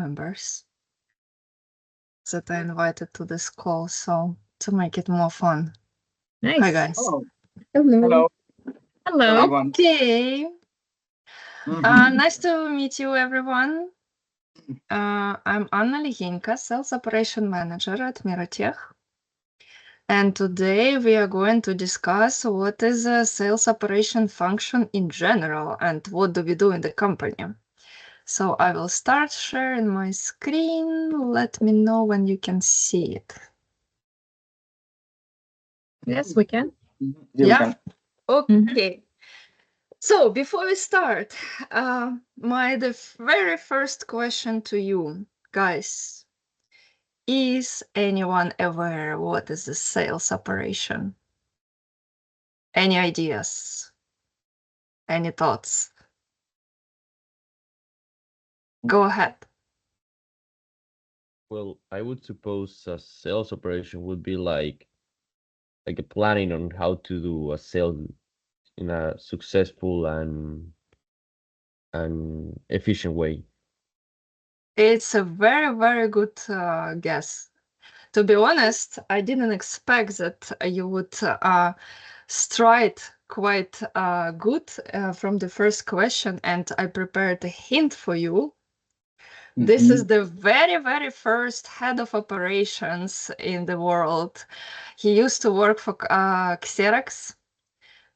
members that I invited to this call, so to make it more fun. Nice. Hi, guys. Oh, Hello. hello, Hello. everyone. Okay. Mhm. Nice to meet you, everyone. I'm Anna Lihinka, Sales Operation Manager at Miratech. And today we are going to discuss what is a sales operation function in general and what do we do in the company. So I will start sharing my screen. Let me know when you can see it. Yes, we can. Yeah, Yeah? we can. Okay. So before we start, the very first question to you guys, is anyone aware what is the sales operation? Any ideas? Any thoughts? Go ahead. Well, I would suppose a sales operation would be like a planning on how to do a sale in a successful and efficient way. It's a very, very good guess. To be honest, I didn't expect that you would stride quite good from the first question, and I prepared a hint for you. This is the very, very first head of operations in the world. He used to work for Xerox,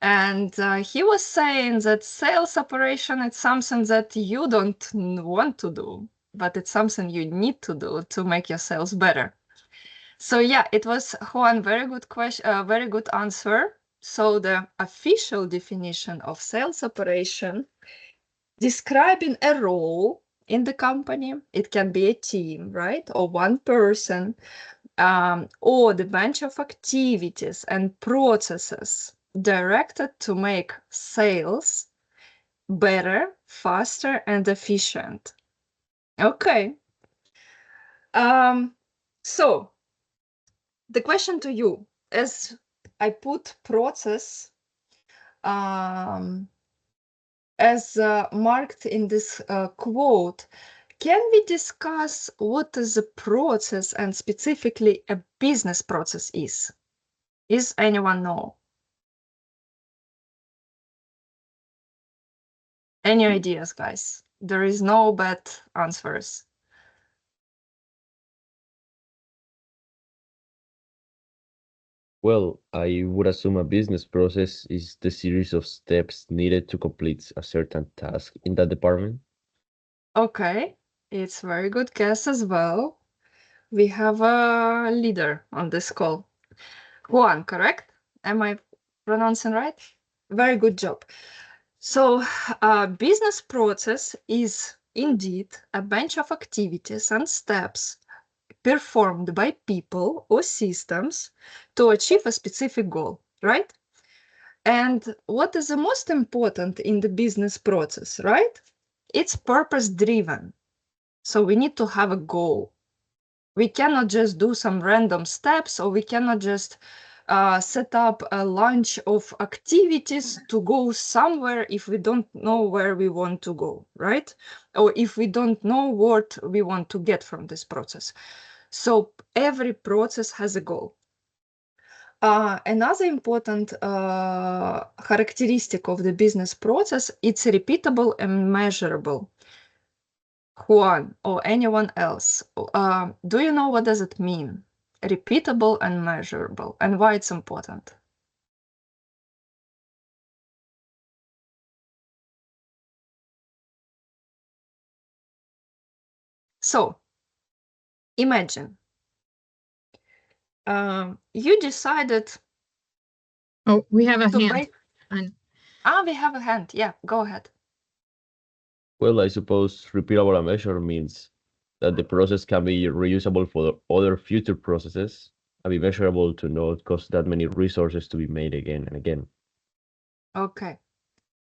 and he was saying that sales operation is something that you don't want to do, but it's something you need to do to make your sales better. So yeah, it was Juan, very good question, very good answer. So the official definition of sales operation, describing a role in the company. It can be a team, right? Or one person, or the bunch of activities and processes directed to make sales better, faster, and efficient. Okay. So the question to you, as I put process as marked in this quote, can we discuss what is a process and specifically a business process is? Is anyone know? Any ideas, guys? There is no bad answers. Well, I would assume a business process is the series of steps needed to complete a certain task in that department. Okay, it's a very good guess as well. We have a leader on this call. Juan, correct? Am I pronouncing right? Very good job. So, business process is indeed a bunch of activities and steps performed by people or systems to achieve a specific goal, right? And what is the most important in the business process, right? It's purpose driven. So we need to have a goal. We cannot just do some random steps, or we cannot just set up a bunch of activities to go somewhere if we don't know where we want to go, right? Or if we don't know what we want to get from this process. So every process has a goal. Another important characteristic of the business process, it's repeatable and measurable. Juan or anyone else, do you know what does it mean? Repeatable and measurable, and why it's important? So, imagine you decided. Oh, we have a to hand. We have a hand. Yeah, go ahead. Well, I suppose repeatable and measure means that the process can be reusable for other future processes and be measurable to not cost that many resources to be made again and again. Okay,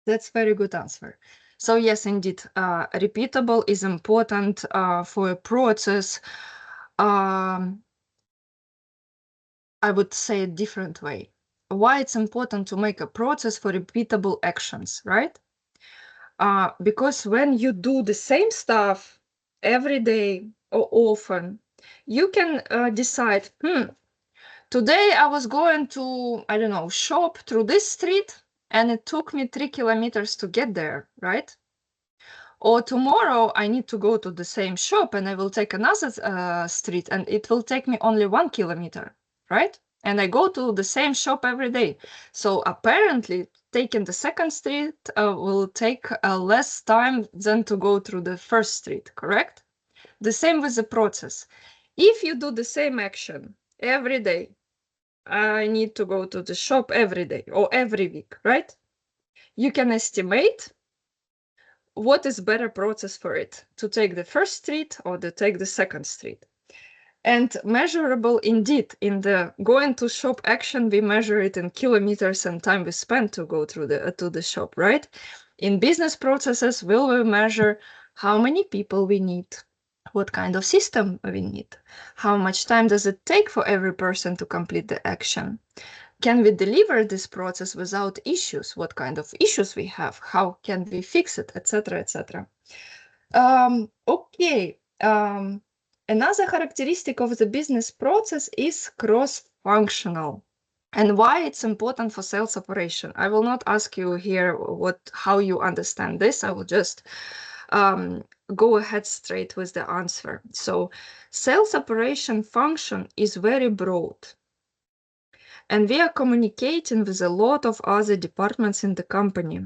that's very good answer. So yes, indeed, repeatable is important for a process. I would say a different way. Why it's important to make a process for repeatable actions, right? Because when you do the same stuff every day or often, you can decide, today I was going to, I don't know, shop through this street and it took me 3 kilometers to get there, right? Or tomorrow I need to go to the same shop and I will take another street and it will take me only 1 kilometer, right? And I go to the same shop every day. So apparently taking the second street will take less time than to go through the first street, correct? The same with the process. If you do the same action every day, I need to go to the shop every day or every week, right? You can estimate what is better process for it, to take the first street or to take the second street. And measurable indeed. In the going to shop action, we measure it in kilometers and time we spend to go through to the shop, right? In business processes, will we measure how many people we need, what kind of system we need, how much time does it take for every person to complete the action, can we deliver this process without issues, what kind of issues we have, how can we fix it, etc., etc. Okay. Another characteristic of the business process is cross-functional. And why it's important for sales operation. I will not ask you here how you understand this. I will just go ahead straight with the answer. So sales operation function is very broad. And we are communicating with a lot of other departments in the company.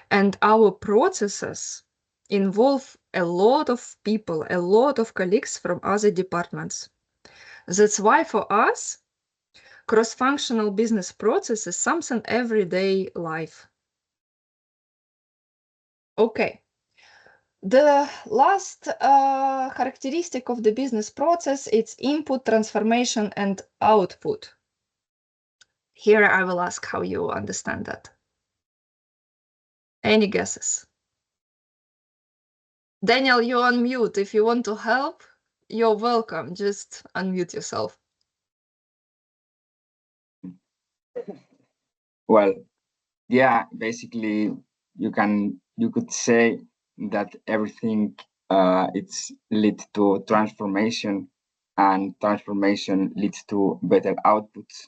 And our processes involve a lot of people, a lot of colleagues from other departments. That's why for us, cross-functional business process is something everyday life. Okay. The last characteristic of the business process is input, transformation, and output. Here I will ask how you understand that. Any guesses? Daniel, you're on mute. If you want to help, you're welcome. Just unmute yourself. Well, yeah, basically you could say that everything it's lead to transformation, and transformation leads to better outputs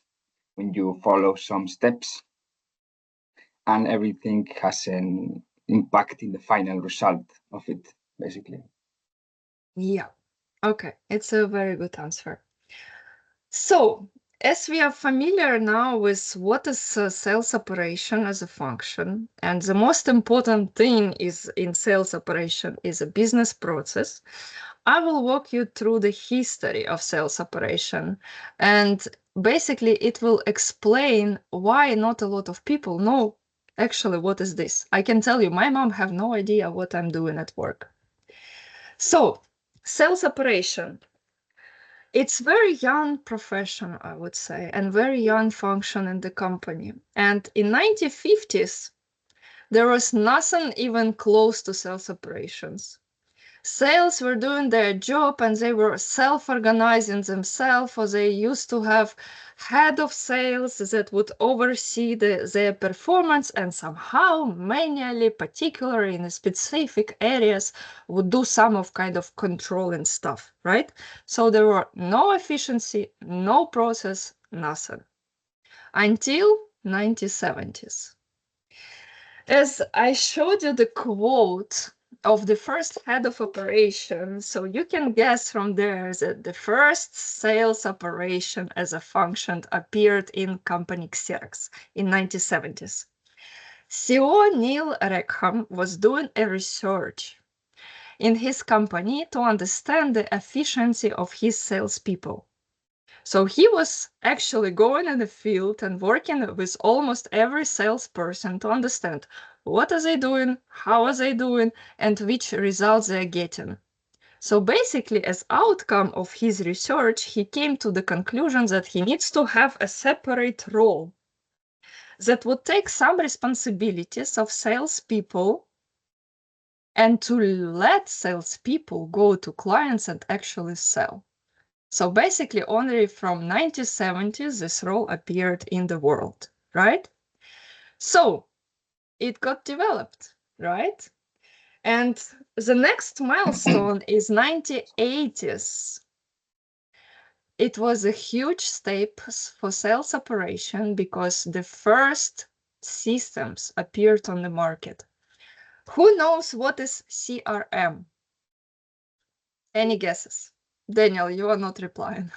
when you follow some steps, and everything has an impact in the final result of it, basically. Yeah. Okay. It's a very good answer. So, as we are familiar now with what is sales operation as a function, and the most important thing is in sales operation is a business process, I will walk you through the history of sales operation. And basically, it will explain why not a lot of people know actually what is this. I can tell you, my mom have no idea what I'm doing at work. So, sales operation. It's very young profession, I would say, and very young function in the company. And in 1950s, there was nothing even close to sales operations. Sales were doing their job and they were self-organizing themselves, or they used to have head of sales that would oversee their performance, and somehow manually, particularly in specific areas, would do some of kind of controlling stuff, right? So there were no efficiency, no process, nothing. Until 1970s. As I showed you the quote of the first head of operations, so you can guess from there that the first sales operation as a function appeared in company Xerox in 1970s. CEO Neil Rackham was doing a research in his company to understand the efficiency of his salespeople. So he was actually going in the field and working with almost every salesperson to understand what are they doing, how are they doing, and which results they're getting. So basically, as outcome of his research, he came to the conclusion that he needs to have a separate role that would take some responsibilities of salespeople and to let salespeople go to clients and actually sell. So basically, only from 1970s, this role appeared in the world, right? So it got developed, right? And the next milestone is 1980s. It was a huge step for sales operation because the first systems appeared on the market. Who knows what is CRM? Any guesses? Daniel, you are not replying.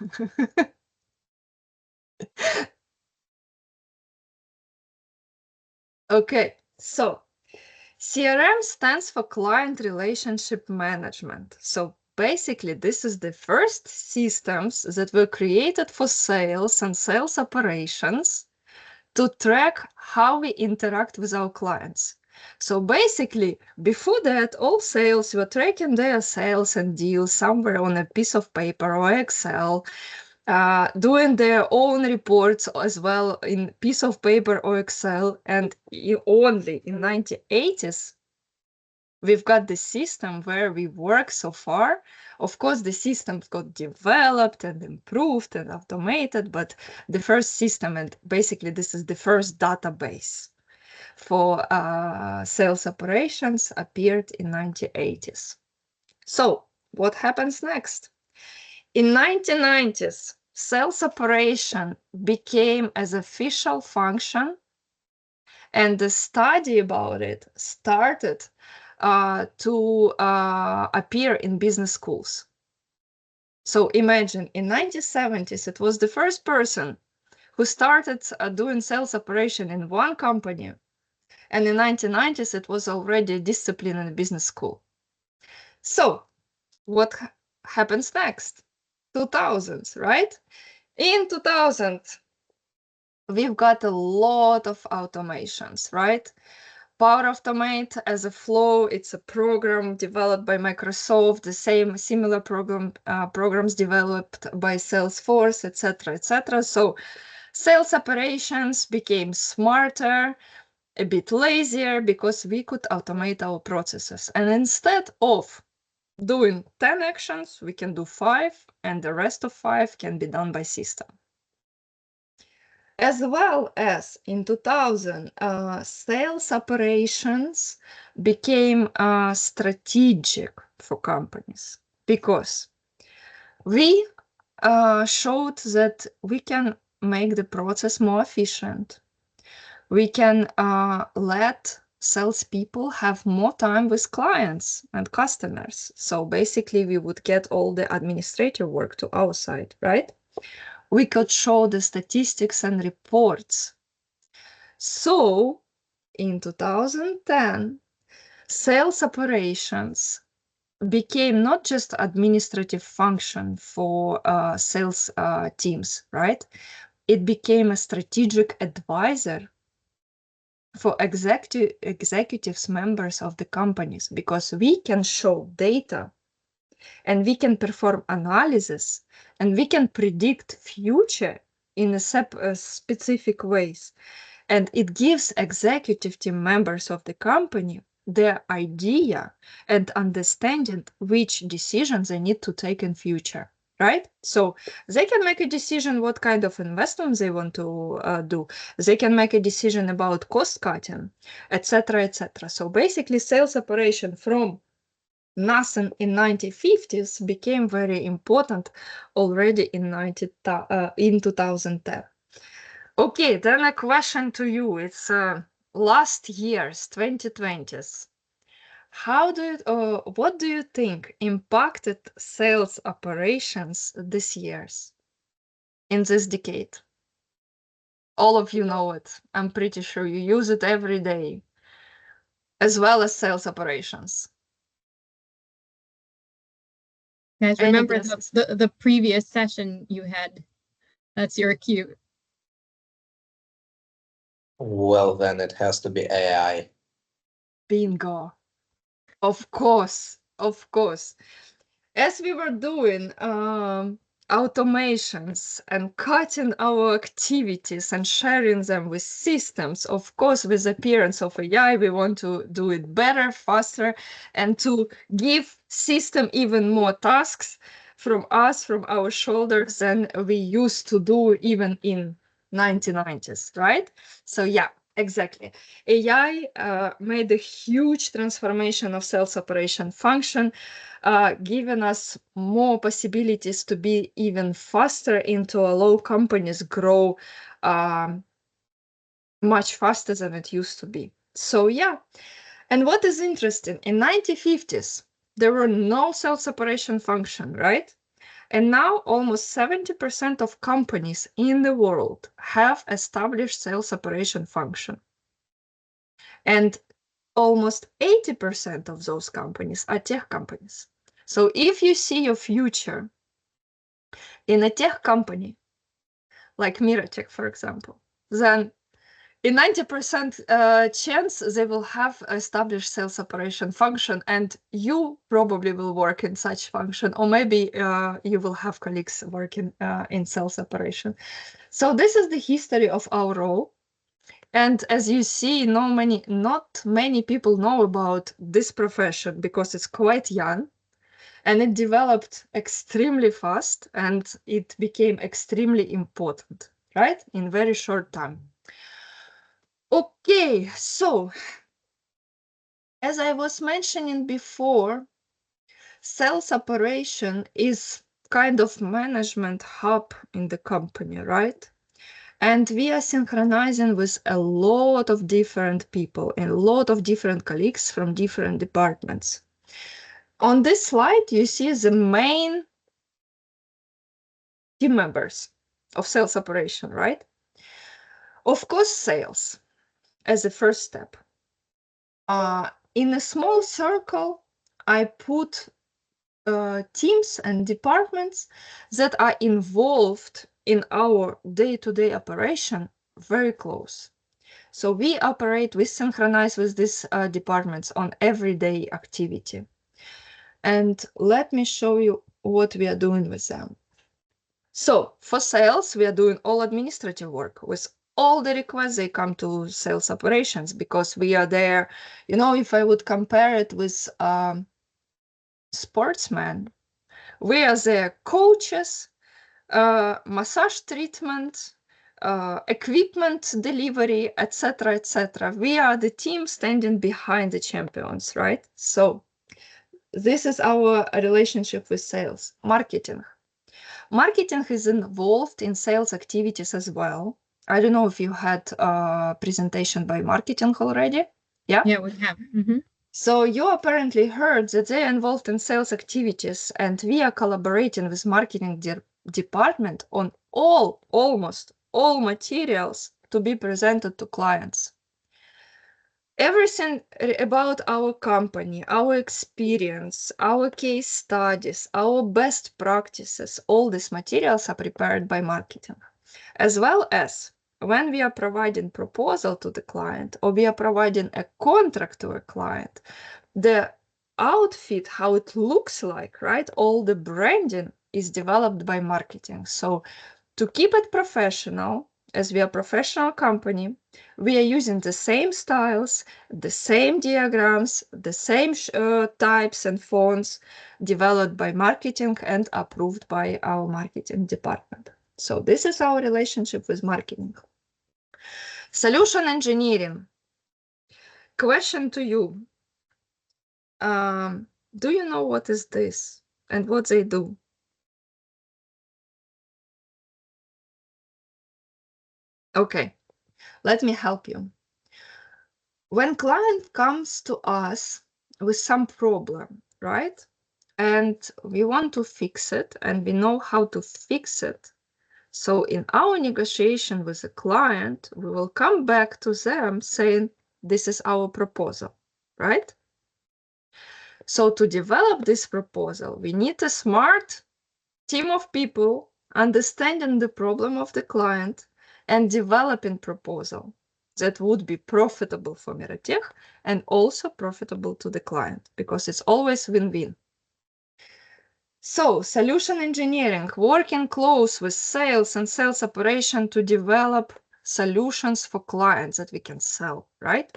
Okay, so CRM stands for Client Relationship Management. So basically, this is the first systems that were created for sales and sales operations to track how we interact with our clients. So basically, before that, all sales were tracking their sales and deals somewhere on a piece of paper or Excel, doing their own reports as well in piece of paper or Excel. And only in 1980s, we've got the system where we work so far. Of course, the systems got developed and improved and automated, but the first system, and basically this is the first database for sales operations, appeared in 1980s. So what happens next? In 1990s, sales operation became as official function, and the study about it started to appear in business schools. So imagine in 1970s, it was the first person who started doing sales operation in one company. And in 1990s, it was already a discipline in a business school. So what happens next? 2000s, right? In 2000, we've got a lot of automations, right? Power Automate as a flow, it's a program developed by Microsoft, the same similar programs developed by Salesforce, etc., etc. So sales operations became smarter, a bit lazier because we could automate our processes. And instead of doing 10 actions, we can do 5, and the rest of 5 can be done by system. As well as in 2000, sales operations became strategic for companies because we showed that we can make the process more efficient. We can let salespeople have more time with clients and customers. So basically, we would get all the administrative work to our side, right? We could show the statistics and reports. So in 2010, sales operations became not just administrative function for sales teams, right? It became a strategic advisor for executives, members of the companies, because we can show data and we can perform analysis and we can predict future in a specific ways. And it gives executive team members of the company their idea and understanding which decisions they need to take in future, right? So they can make a decision what kind of investments they want to do. They can make a decision about cost cutting, etc., etc. So basically, sales operation from nothing in 1950s became very important already in 2010. Okay, then a question to you. It's last year's 2020s. What do you think impacted sales operations this year's in this decade? All of you know it. I'm pretty sure you use it every day, as well as sales operations. Guys, Any remember guesses? the previous session you had. That's your cue. Well, then it has to be AI. Bingo. Of course, of course. As we were doing automations and cutting our activities and sharing them with systems, of course, with the appearance of AI, we want to do it better, faster, and to give system even more tasks from us, from our shoulders than we used to do even in 1990s, right? So yeah, Exactly. AI made a huge transformation of sales operation function, giving us more possibilities to be even faster and to allow companies grow much faster than it used to be. So yeah. And what is interesting, in 1950s, there were no sales operation function, right? And now almost 70% of companies in the world have established sales operation function. And almost 80% of those companies are tech companies. So if you see your future in a tech company, like Miratech, for example, then in 90% chance they will have established sales operation function, and you probably will work in such function, or maybe you will have colleagues working in sales operation. So this is the history of our role. And as you see, not many people know about this profession because it's quite young, and it developed extremely fast, and it became extremely important, right? In very short time. Okay, so as I was mentioning before, sales operation is kind of management hub in the company, right? And we are synchronizing with a lot of different people and a lot of different colleagues from different departments. On this slide, you see the main team members of sales operation, right? Of course, sales as a first step. In a small circle, I put teams and departments that are involved in our day-to-day operation very close. So we synchronize with these departments on everyday activity. And let me show you what we are doing with them. So for sales, we are doing all administrative work with all the requests. They come to sales operations because we are there. You know, if I would compare it with sportsmen, we are their coaches, massage treatment, equipment delivery, etc., etc. We are the team standing behind the champions, right? So this is our relationship with sales. Marketing. Marketing is involved in sales activities as well. I don't know if you had a presentation by marketing already. Yeah? Yeah, we have. So you apparently heard that they're involved in sales activities, and we are collaborating with marketing department on almost all materials to be presented to clients. Everything about our company, our experience, our case studies, our best practices, all these materials are prepared by marketing. As well as when we are providing proposal to the client, or we are providing a contract to a client, the outfit, how it looks like, right? All the branding is developed by marketing. So to keep it professional, as we are a professional company, we are using the same styles, the same diagrams, the same types and fonts developed by marketing and approved by our marketing department. So this is our relationship with marketing. Solution engineering. Question to you. Do you know what is this and what they do? Okay, let me help you. When client comes to us with some problem, right? And we want to fix it, and we know how to fix it. So in our negotiation with the client, we will come back to them saying, this is our proposal, right? So to develop this proposal, we need a smart team of people understanding the problem of the client and developing proposal that would be profitable for Miratech and also profitable to the client, because it's always win-win. So solution engineering, working close with sales and sales operation to develop solutions for clients that we can sell, right?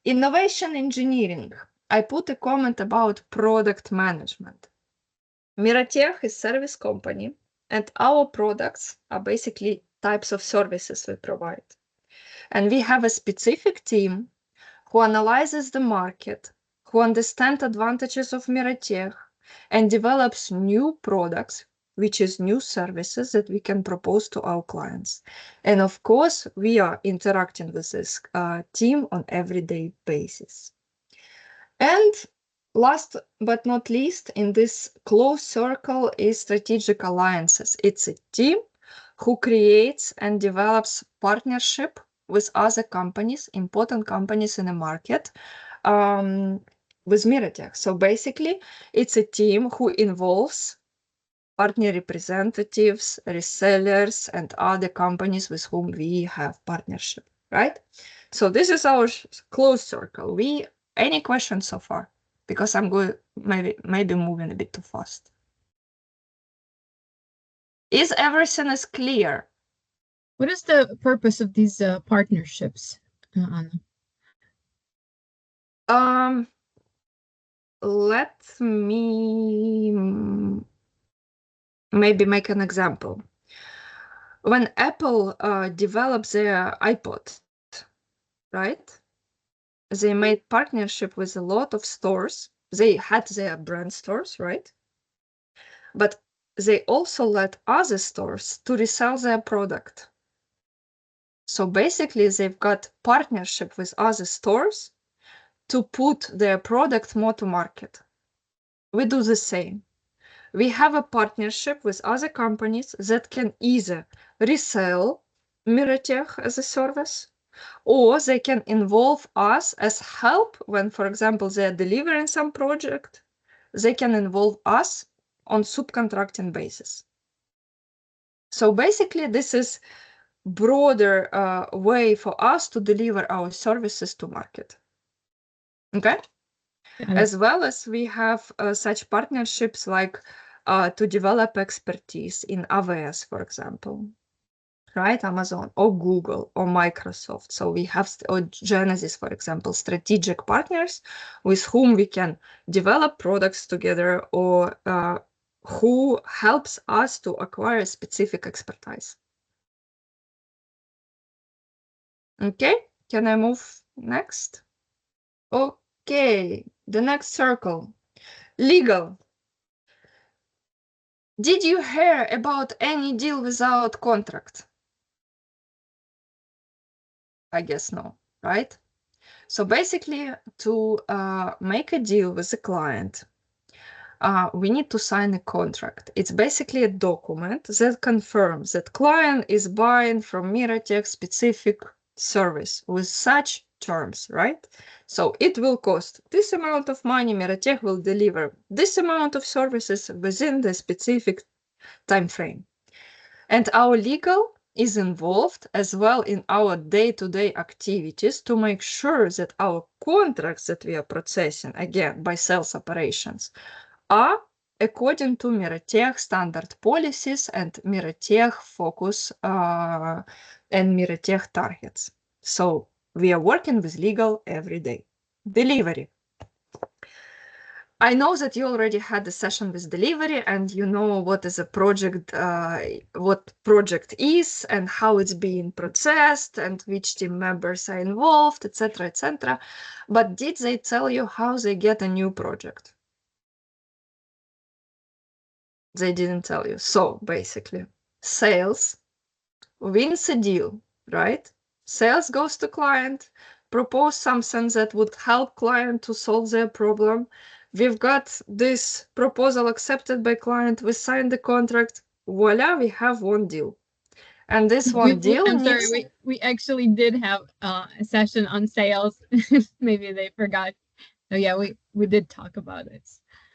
Innovation engineering, I put a comment about product management. Miratech is a service company, and our products are basically types of services we provide. And we have a specific team who analyzes the market, who understands advantages of Miratech, and develops new products, which is new services that we can propose to our clients. And of course, we are interacting with this team on everyday basis. And last but not least, in this close circle is strategic alliances. It's a team who creates and develops partnership with other companies, important companies in the market, with Miratech. So basically, it's a team who involves partner representatives, resellers, and other companies with whom we have partnership, right? So this is our close circle. Any questions so far? Because I'm going maybe moving a bit too fast. Is everything is clear? What is the purpose of these partnerships, Anna? Let me maybe make an example. When Apple developed their iPod, right? They made partnership with a lot of stores. They had their brand stores, right? But they also let other stores to resell their product. So basically, they've got partnership with other stores to put their product more to market. We do the same. We have a partnership with other companies that can either resell Miratech as a service, or they can involve us as help when, for example, they're delivering some project. They can involve us on subcontracting basis. So basically, this is broader way for us to deliver our services to market. Okay? As well as we have such partnerships like to develop expertise in AWS, for example, right? Amazon or Google or Microsoft. So we have, or Genesis, for example, strategic partners with whom we can develop products together, or who helps us to acquire specific expertise. Okay, can I move next? Okay, the next circle, legal. Did you hear about any deal without contract? I guess no, right? So basically, to make a deal with a client, we need to sign a contract. It's basically a document that confirms that client is buying from Miratech specific service with such terms, right? So it will cost this amount of money. Miratech will deliver this amount of services within the specific time frame. And our legal is involved as well in our day-to-day activities to make sure that our contracts that we are processing, again, by sales operations, are according to Miratech standard policies and Miratech focus and Miratech targets. So we are working with legal every day. Delivery. I know that you already had a session with delivery and you know what is a project, what project is and how it's being processed and which team members are involved, etc., etc. But did they tell you how they get a new project? They didn't tell you. So basically, sales wins a deal, right? Sales goes to client, propose something that would help client to solve their problem. We've got this proposal accepted by client. We signed the contract. Voila, we have one deal. And this one deal I'm needs... sorry, we actually did have a session on sales. Maybe they forgot. So yeah, we did talk about it.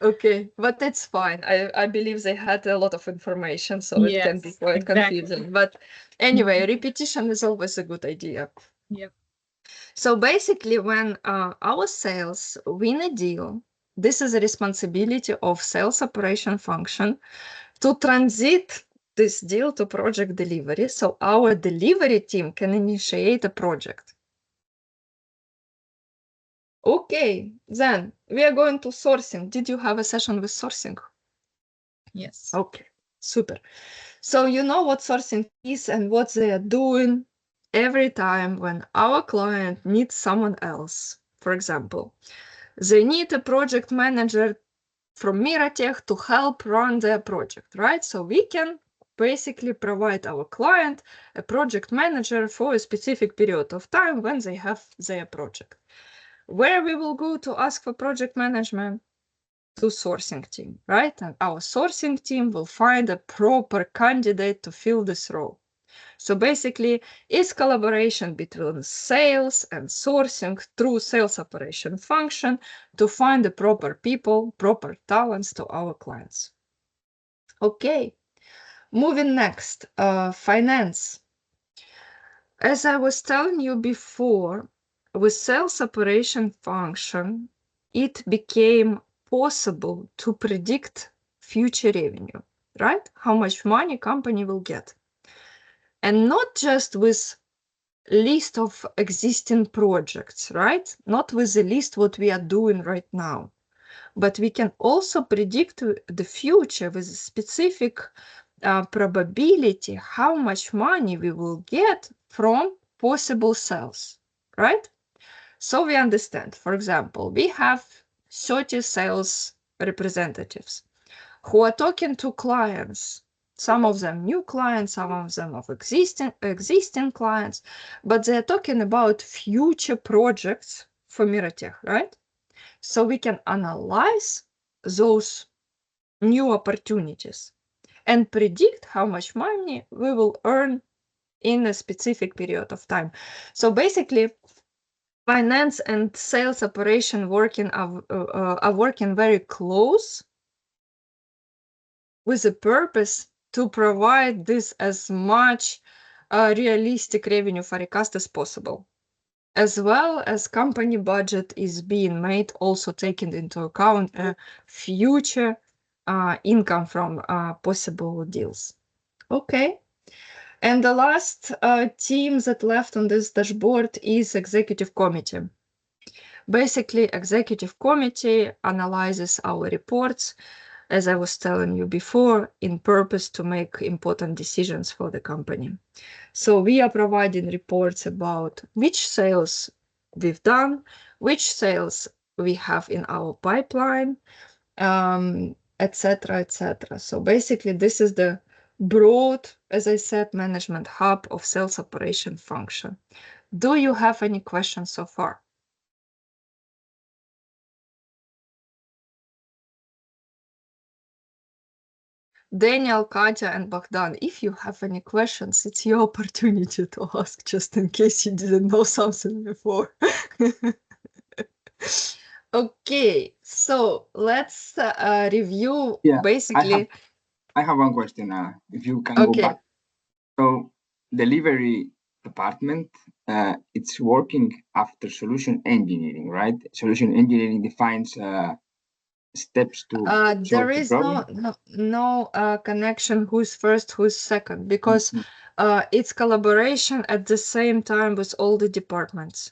Okay, but it's fine. I believe they had a lot of information, so it can be quite confusing. But anyway, repetition is always a good idea. Yep. So basically, when our sales win a deal, this is a responsibility of sales operation function to transit this deal to project delivery. So our delivery team can initiate a project. Okay, then we are going to sourcing. Did you have a session with sourcing? Yes. Okay, super. So you know what sourcing is and what they are doing. every time when our client needs someone else, for example, they need a project manager from Miratech to help run their project, right? So we can basically provide our client a project manager for a specific period of time when they have their project. Where we will go to ask for project management? To sourcing team, right? And our sourcing team will find a proper candidate to fill this role. So basically, it's collaboration between sales and sourcing through sales operation function to find the proper people, proper talents to our clients. Okay, moving next, finance. As I was telling you before, with sales operation function, it became possible to predict future revenue, right? How much money company will get. And not just with list of existing projects, right? Not with the list what we are doing right now, but we can also predict the future with a specific probability how much money we will get from possible sales, right? So we understand, for example, we have 30 sales representatives who are talking to clients, some of them new clients, some of them of existing clients, but they're talking about future projects for Miratech, right? So we can analyze those new opportunities and predict how much money we will earn in a specific period of time. So basically, finance and sales operation are working very close with a purpose to provide this as much realistic revenue forecast as possible, as well as company budget is being made, also taking into account future income from possible deals. Okay. And the last team that left on this dashboard is executive committee. Basically, executive committee analyzes our reports, as I was telling you before, in purpose to make important decisions for the company. So we are providing reports about which sales we've done, which sales we have in our pipeline, etc., etc. So basically, this is the broad, as I said, management hub of sales operation function. Do you have any questions so far? Daniel, Katya, and Bogdan, if you have any questions, it's your opportunity to ask, just in case you didn't know something before. Okay, so let's review basically. I have one question. If you can go back. So delivery department, it's working after solution engineering, right? Solution engineering defines steps to there is no connection who's first, who's second, because it's collaboration at the same time with all the departments.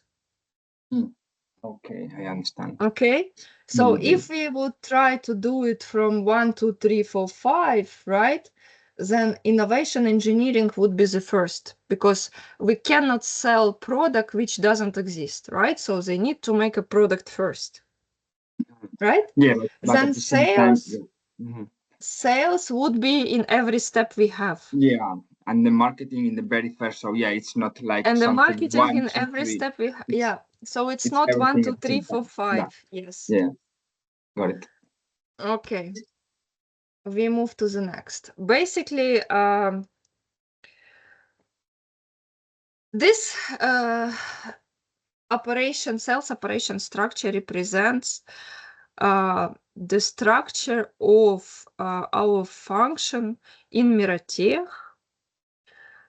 Okay, I understand. Okay, so if we would try to do it from 1, 2, 3, 4, 5, right, then innovation engineering would be the first, because we cannot sell product which doesn't exist, right? So they need to make a product first, right? Yeah, but then at the same time, sales would be in every step we have. Yeah, and the marketing in the very first. So yeah, it's not like and the something marketing one, in two, every three. step we yeah. So it's not 1, 2, 3, 4, 5. Yes. Yeah, got it. Okay. We move to the next. Basically, this sales operation structure represents the structure of our function in Miratech,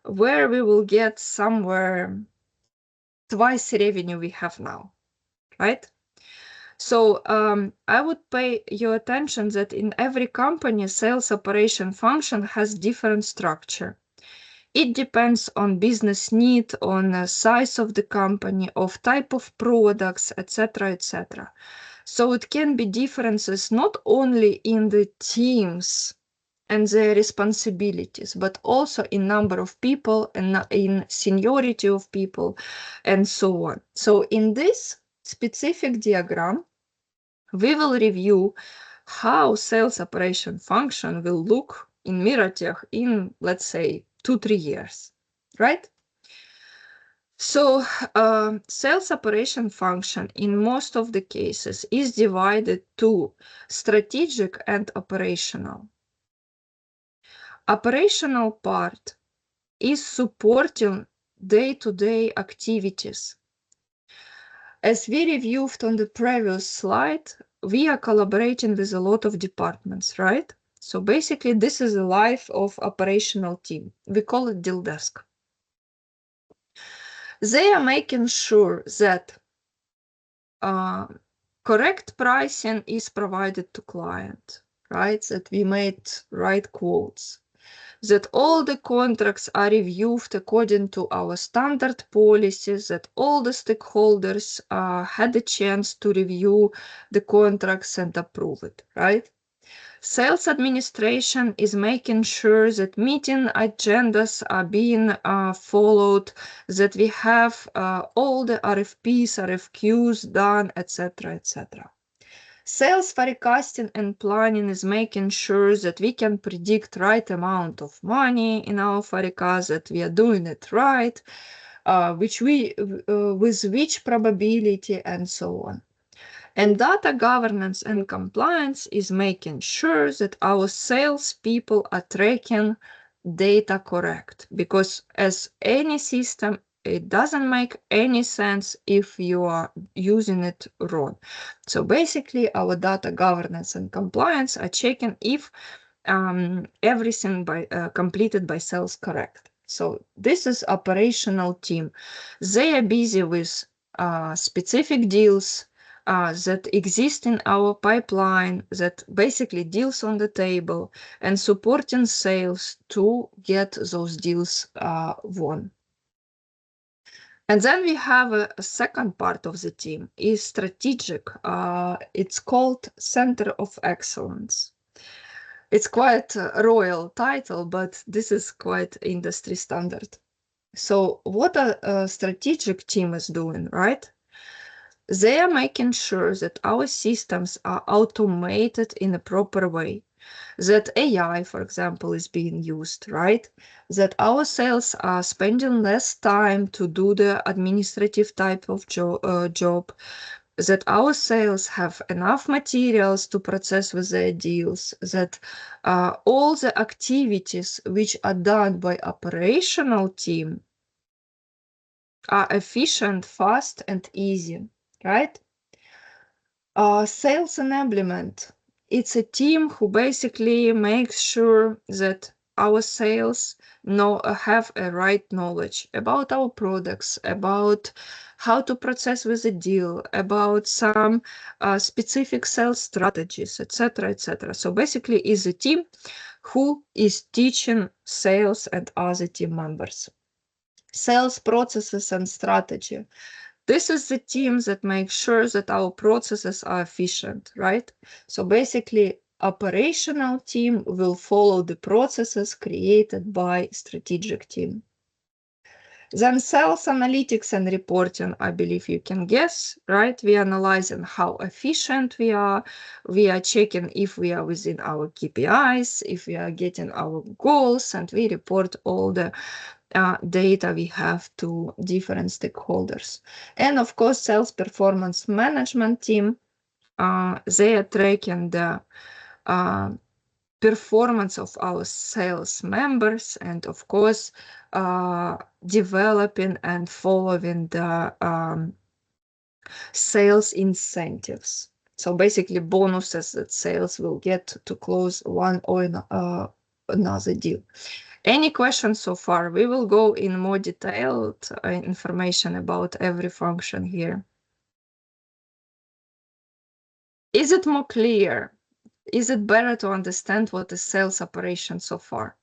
where we will get somewhere twice the revenue we have now, right? So I would pay your attention that in every company, sales operation function has different structure. It depends on business need, on the size of the company, of type of products, etc., etc. So it can be differences not only in the teams and their responsibilities, but also in number of people and in seniority of people and so on. So in this specific diagram, we will review how sales operation function will look in Miratech in, let's say, 2-3 years, right? So sales operation function in most of the cases is divided to strategic and operational. Operational part is supporting day-to-day activities. As we reviewed on the previous slide, we are collaborating with a lot of departments, right? So basically, this is the life of operational team. We call it deal desk. They are making sure that correct pricing is provided to client, right? That we made right quotes, that all the contracts are reviewed according to our standard policies, that all the stakeholders had a chance to review the contracts and approve it, right? Sales administration is making sure that meeting agendas are being followed, that we have all the RFPs, RFQs done, etc., etc. Sales forecasting and planning is making sure that we can predict right amount of money in our forecast, that we are doing it right, with which probability, and so on. And data governance and compliance is making sure that our salespeople are tracking data correct, because as any system, it doesn't make any sense if you are using it wrong. So basically, our data governance and compliance are checking if everything completed by sales correct. So this is operational team. They are busy with specific deals that exist in our pipeline, that basically deals on the table, and supporting sales to get those deals won. And then we have a second part of the team, is strategic. It's called Center of Excellence. It's quite a royal title, but this is quite industry standard. So what a strategic team is doing, right? They are making sure that our systems are automated in a proper way, that AI, for example, is being used, right? That our sales are spending less time to do the administrative type of job, that our sales have enough materials to process with their deals, that all the activities which are done by operational team are efficient, fast, and easy, right? Sales enablement. It's a team who basically makes sure that our sales have a right knowledge about our products, about how to process with a deal, about some specific sales strategies, etc., etc. So basically, is a team who is teaching sales and other team members. Sales processes and strategy. This is the team that makes sure that our processes are efficient, right? So basically, operational team will follow the processes created by strategic team. Then sales analytics and reporting, I believe you can guess, right? We are analyzing how efficient we are. We are checking if we are within our KPIs, if we are getting our goals, and we report all the data we have to different stakeholders. And of course, sales performance management team, they are tracking the performance of our sales members, and of course, developing and following the sales incentives. So basically bonuses that sales will get to close one or another deal. Any questions so far? We will go in more detailed information about every function here. Is it more clear? Is it better to understand what is sales operation so far?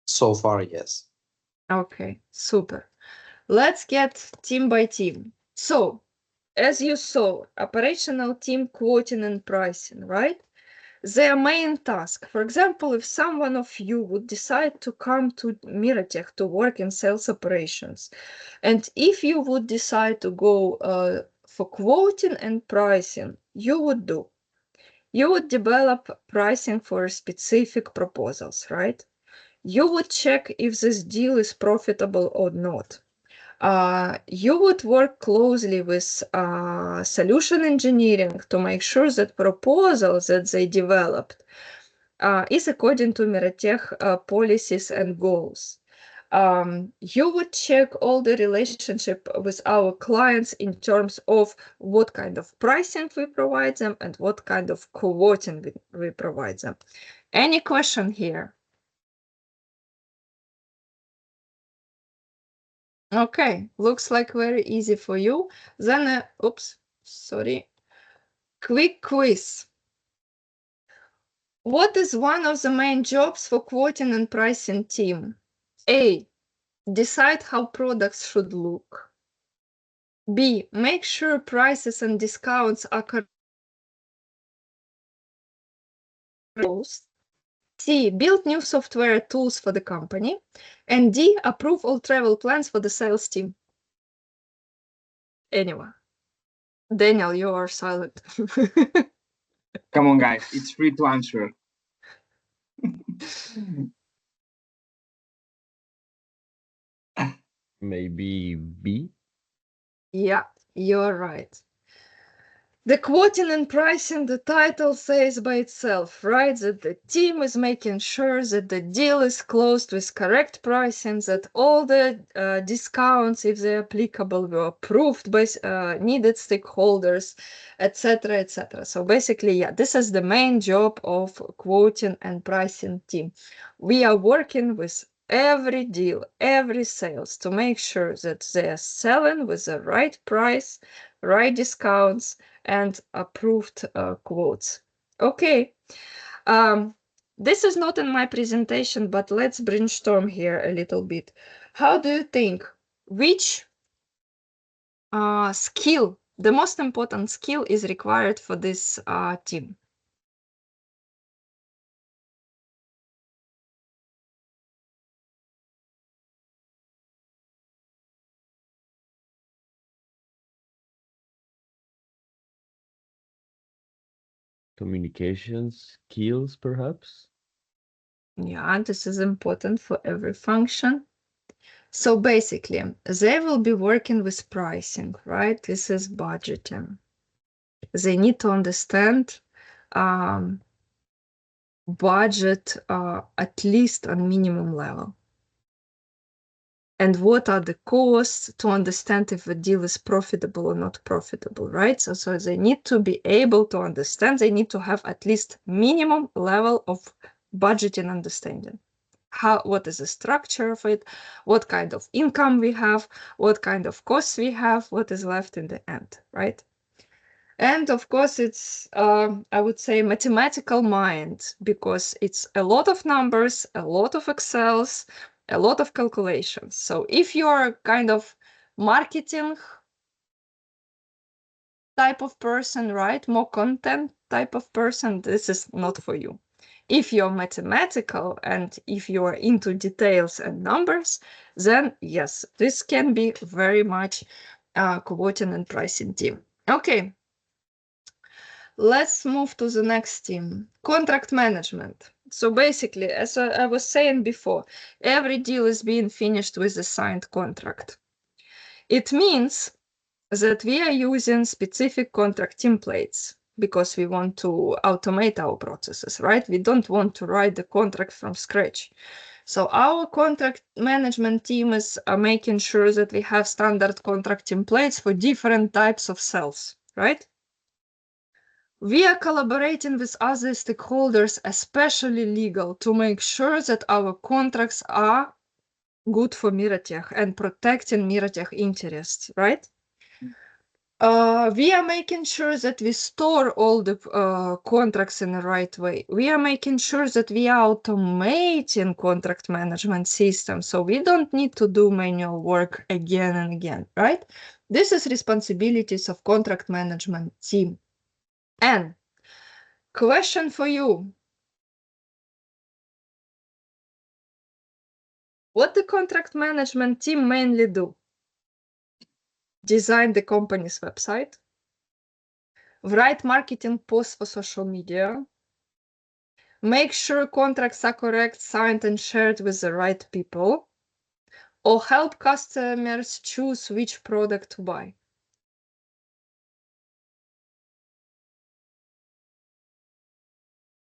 So far, yes. Okay, super. Let's get team by team. So, as you saw, operational team quoting and pricing, right? their main task. For example, if someone of you would decide to come to Miratech to work in sales operations, and if you would decide to go for quoting and pricing, you would develop pricing for specific proposals, right? You would check if this deal is profitable or not. You would work closely with solution engineering to make sure that proposal that they developed is according to Miratech policies and goals. You would check all the relationship with our clients in terms of what kind of pricing we provide them and what kind of quoting we provide them. Any question here? Okay, looks like very easy for you. Then, oops, sorry. Quick quiz. What is one of the main jobs for quoting and pricing team? A, decide how products should look. B, make sure prices and discounts are correct. C, build new software tools for the company. And D, approve all travel plans for the sales team. Anyone? Daniel, you are silent. Come on, guys, it's free to answer. Maybe B. Yeah, you're right. The quoting and pricing, the title says by itself, right? That the team is making sure that the deal is closed with correct pricing, that all the discounts, if they're applicable, were approved by needed stakeholders, etc., etc. So basically, yeah, this is the main job of quoting and pricing team. We are working with every deal, every sales to make sure that they are selling with the right price, right discounts, and approved quotes. Okay, this is not in my presentation, but let's brainstorm here a little bit. How do you think, which skill, the most important skill, is required for this team? Communication skills, perhaps? Yeah, this is important for every function. So basically, they will be working with pricing, right? This is budgeting. They need to understand budget at least on minimum level. And what are the costs to understand if a deal is profitable or not profitable, right? So they need to be able to understand, they need to have at least minimum level of budgeting understanding. What is the structure of it, what kind of income we have, what kind of costs we have, what is left in the end, right? And of course, it's, I would say, mathematical mind, because it's a lot of numbers, a lot of Excels, a lot of calculations. So if you're kind of marketing type of person, right, more content type of person, this is not for you. If you're mathematical and if you're into details and numbers, then yes, this can be very much quoting and pricing team. Okay. Let's move to the next team, contract management. So basically, as I was saying before, every deal is being finished with a signed contract. It means that we are using specific contract templates because we want to automate our processes, right? We don't want to write the contract from scratch. So our contract management team is making sure that we have standard contract templates for different types of sales, right? We are collaborating with other stakeholders, especially legal, to make sure that our contracts are good for Miratech and protecting Miratech interests, right? We are making sure that we store all the contracts in the right way. We are making sure that we are automating contract management system, so we don't need to do manual work again and again, right? This is responsibilities of contract management team. And Question for you. What the contract management team mainly do? Design the company's website, write marketing posts for social media, make sure contracts are correct, signed and shared with the right people, or help customers choose which product to buy.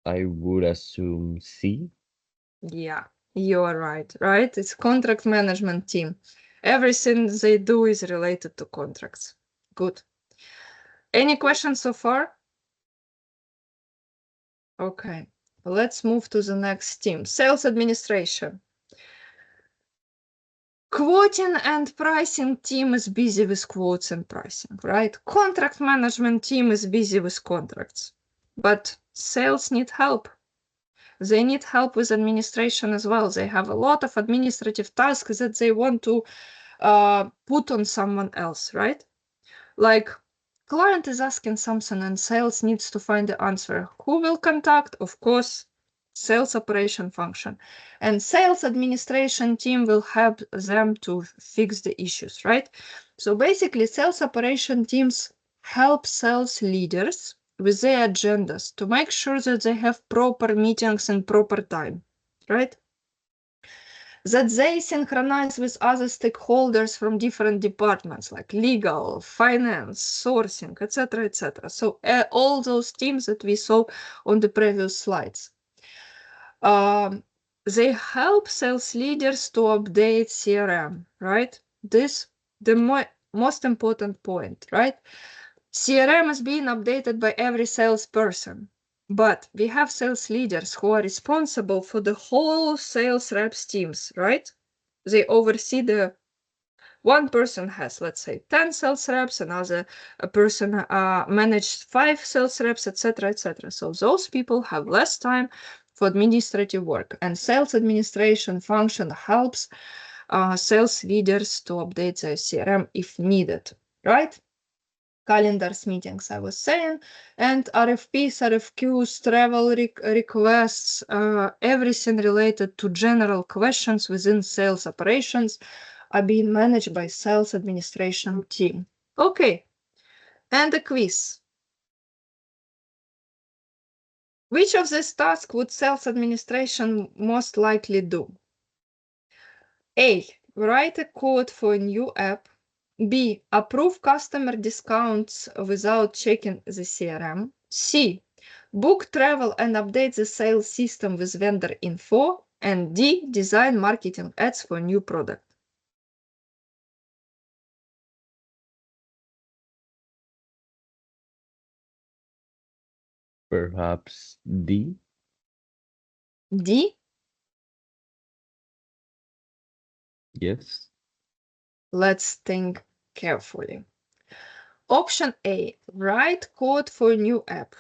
I would assume C. Yeah, you are right, right? It's contract management team. Everything they do is related to contracts. Good. Any questions so far? Okay, let's move to the next team. Sales administration. Quoting and pricing team is busy with quotes and pricing, right? Contract management team is busy with contracts, but sales need help. They need help with administration as well. They have a lot of administrative tasks that they want to put on someone else, right? Like client is asking something and sales needs to find the answer. Who will contact? Of course, sales operation function. And sales administration team will help them to fix the issues, right? So basically, sales operation teams help sales leaders with their agendas to make sure that they have proper meetings in proper time, right? That they synchronize with other stakeholders from different departments like legal, finance, sourcing, etc., etc. So all those teams that we saw on the previous slides. They help sales leaders to update CRM, right? This the most important point, right? CRM is being updated by every salesperson, but we have sales leaders who are responsible for the whole sales reps teams, right? They oversee the one person has, let's say, 10 sales reps, another person managed 5 sales reps, etc., etc. So those people have less time for administrative work, and sales administration function helps sales leaders to update their CRM if needed, right? Calendars, meetings, I was saying, and RFPs, RFQs, travel requests, everything related to general questions within sales operations are being managed by sales administration team. Okay, and a quiz. Which of these tasks would sales administration most likely do? A, write a code for a new app. B, approve customer discounts without checking the CRM. C, book travel and update the sales system with vendor info. And D, design marketing ads for new product. Perhaps D. D, Yes. let's think carefully. Option A, write code for a new app.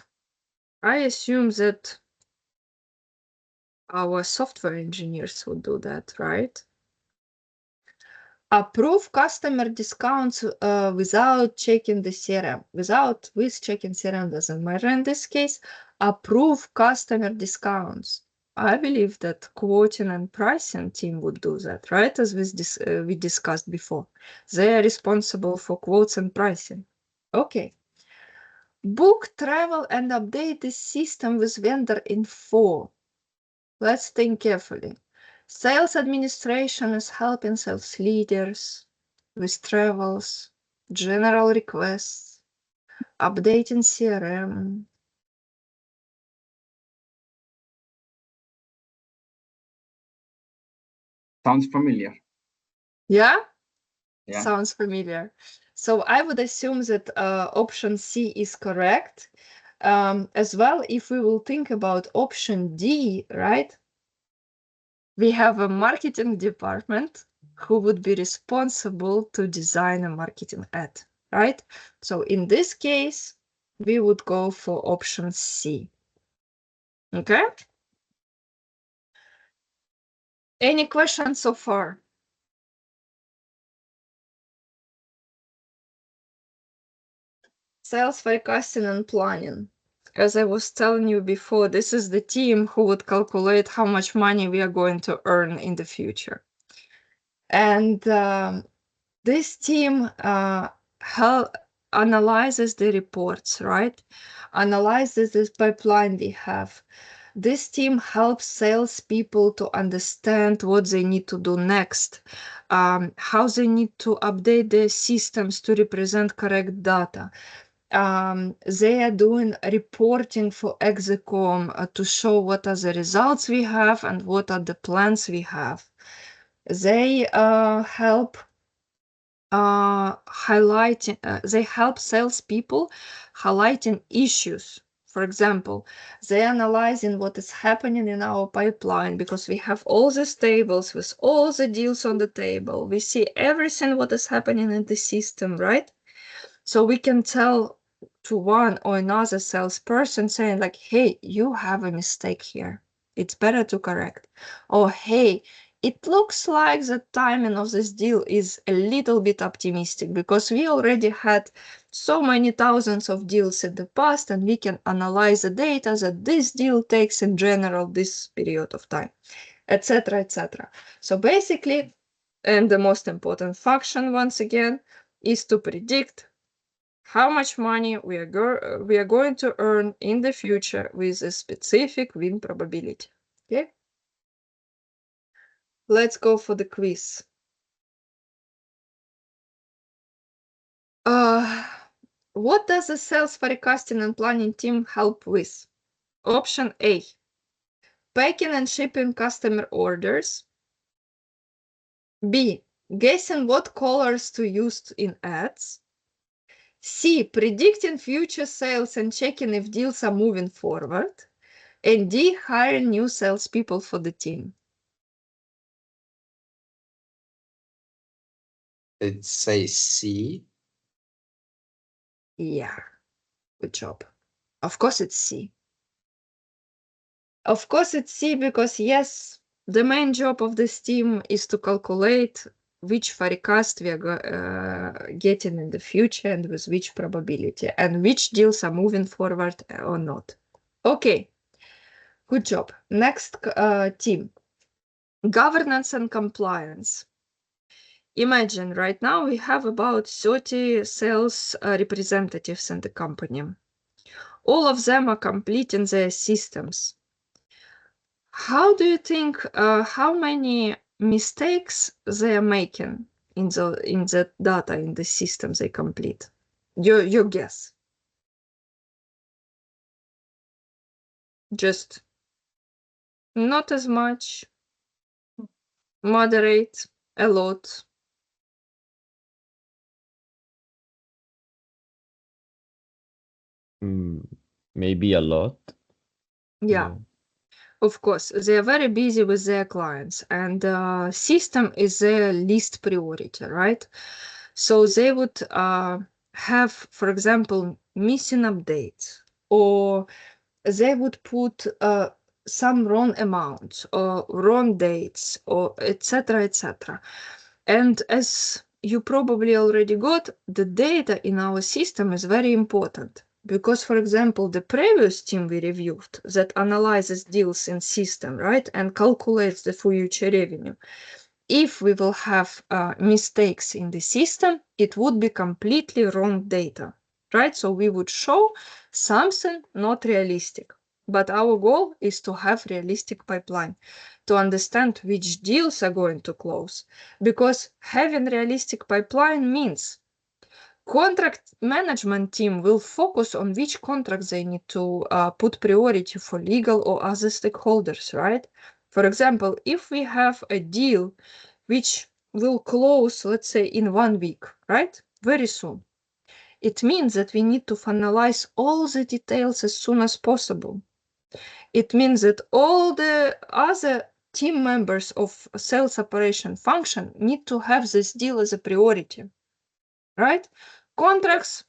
I assume that our software engineers would do that, right? Approve customer discounts without checking the CRM. With checking CRM doesn't matter in this case. Approve customer discounts. I believe that quoting and pricing team would do that, right? As we discussed before. They are responsible for quotes and pricing. Okay. Book travel and update the system with vendor info. Let's think carefully. Sales administration is helping sales leaders with travels, general requests, updating CRM. Sounds familiar. Yeah? Yeah. Sounds familiar. So I would assume that option C is correct. As well, if we will think about option D, right? We have a marketing department who would be responsible to design a marketing ad, right? So in this case, we would go for option C. Okay? Any questions so far? Sales forecasting and planning. as I was telling you before, this is the team who would calculate how much money we are going to earn in the future. And this team analyzes the reports, right? Analyzes this pipeline we have. This team helps salespeople to understand what they need to do next, how they need to update their systems to represent correct data. They are doing reporting for Execom to show what are the results we have and what are the plans we have. They help highlighting, they help salespeople highlighting issues. For example, they analyzing what is happening in our pipeline because we have all these tables with all the deals on the table. We see everything what is happening in the system, right? So we can tell to one or another salesperson saying like, hey, you have a mistake here. It's better to correct. Or hey, it looks like the timing of this deal is a little bit optimistic because we already had so many thousands of deals in the past and we can analyze the data that this deal takes in general this period of time, etc., etc. So basically, and the most important function once again is to predict how much money we are going to earn in the future with a specific win probability. Okay, let's go for the quiz. What does the sales forecasting and planning team help with? Option A, packing and shipping customer orders. B, guessing what colors to use in ads. C, predicting future sales and checking if deals are moving forward. And D, hiring new salespeople for the team. It says C. Yeah, good job. Of course it's C. Of course it's C because yes, the main job of this team is to calculate which forecast we are getting in the future and with which probability and which deals are moving forward or not. Okay, good job. Next team, governance and compliance. Imagine right now we have about 30 sales representatives in the company. All of them are completing their systems. How do you think, how many mistakes they are making in the data in the systems they complete? Your guess. Just not as much, moderate, a lot. Maybe a lot. Yeah. Of course, they are very busy with their clients, and system is their least priority, right? So they would have, for example, missing updates, or they would put some wrong amounts or wrong dates, or etc., etc. And as you probably already got, the data in our system is very important. Because, for example, the previous team we reviewed that analyzes deals in system, right, and calculates the future revenue, if we will have mistakes in the system, it would be completely wrong data, right? So we would show something not realistic. But our goal is to have realistic pipeline, to understand which deals are going to close. Because having realistic pipeline means contract management team will focus on which contracts they need to put priority for legal or other stakeholders, right? For example, if we have a deal which will close, let's say, in 1 week, right? Very soon. It means that we need to finalize all the details as soon as possible. It means that all the other team members of sales operation function need to have this deal as a priority, right? Contracts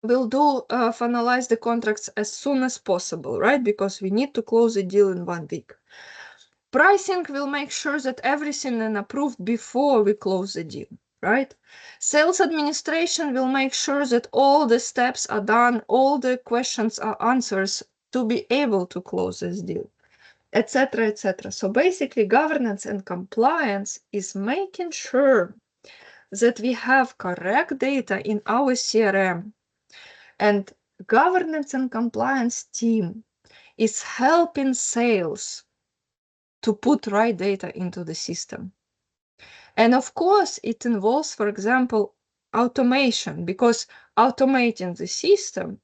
will finalize the contracts as soon as possible, right? Because we need to close the deal in 1 week. Pricing will make sure that everything is approved before we close the deal. right? Sales administration will make sure that all the steps are done, all the questions are answers to be able to close this deal, etc., etc. So basically, governance and compliance is making sure that we have correct data in our CRM, and governance and compliance team is helping sales to put right data into the system. And of course, it involves, for example, automation, because automating the system,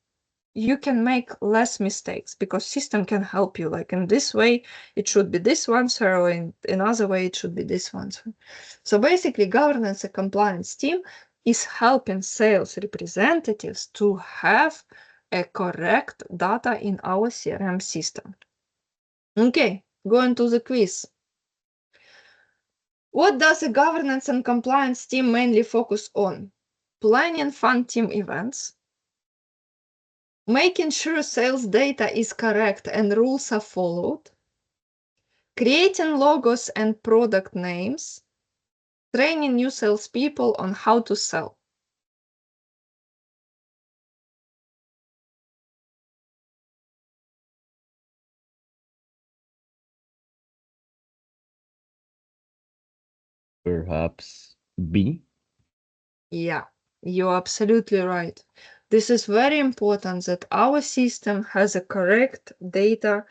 you can make less mistakes because system can help you. Like in this way, it should be this answer, or in another way, it should be this answer. So basically, governance and compliance team is helping sales representatives to have a correct data in our CRM system. Okay, going to the quiz. What does a governance and compliance team mainly focus on? Planning fun team events, making sure sales data is correct and rules are followed, creating logos and product names, training new salespeople on how to sell. Perhaps B. Yeah, you're absolutely right. This is very important that our system has a correct data,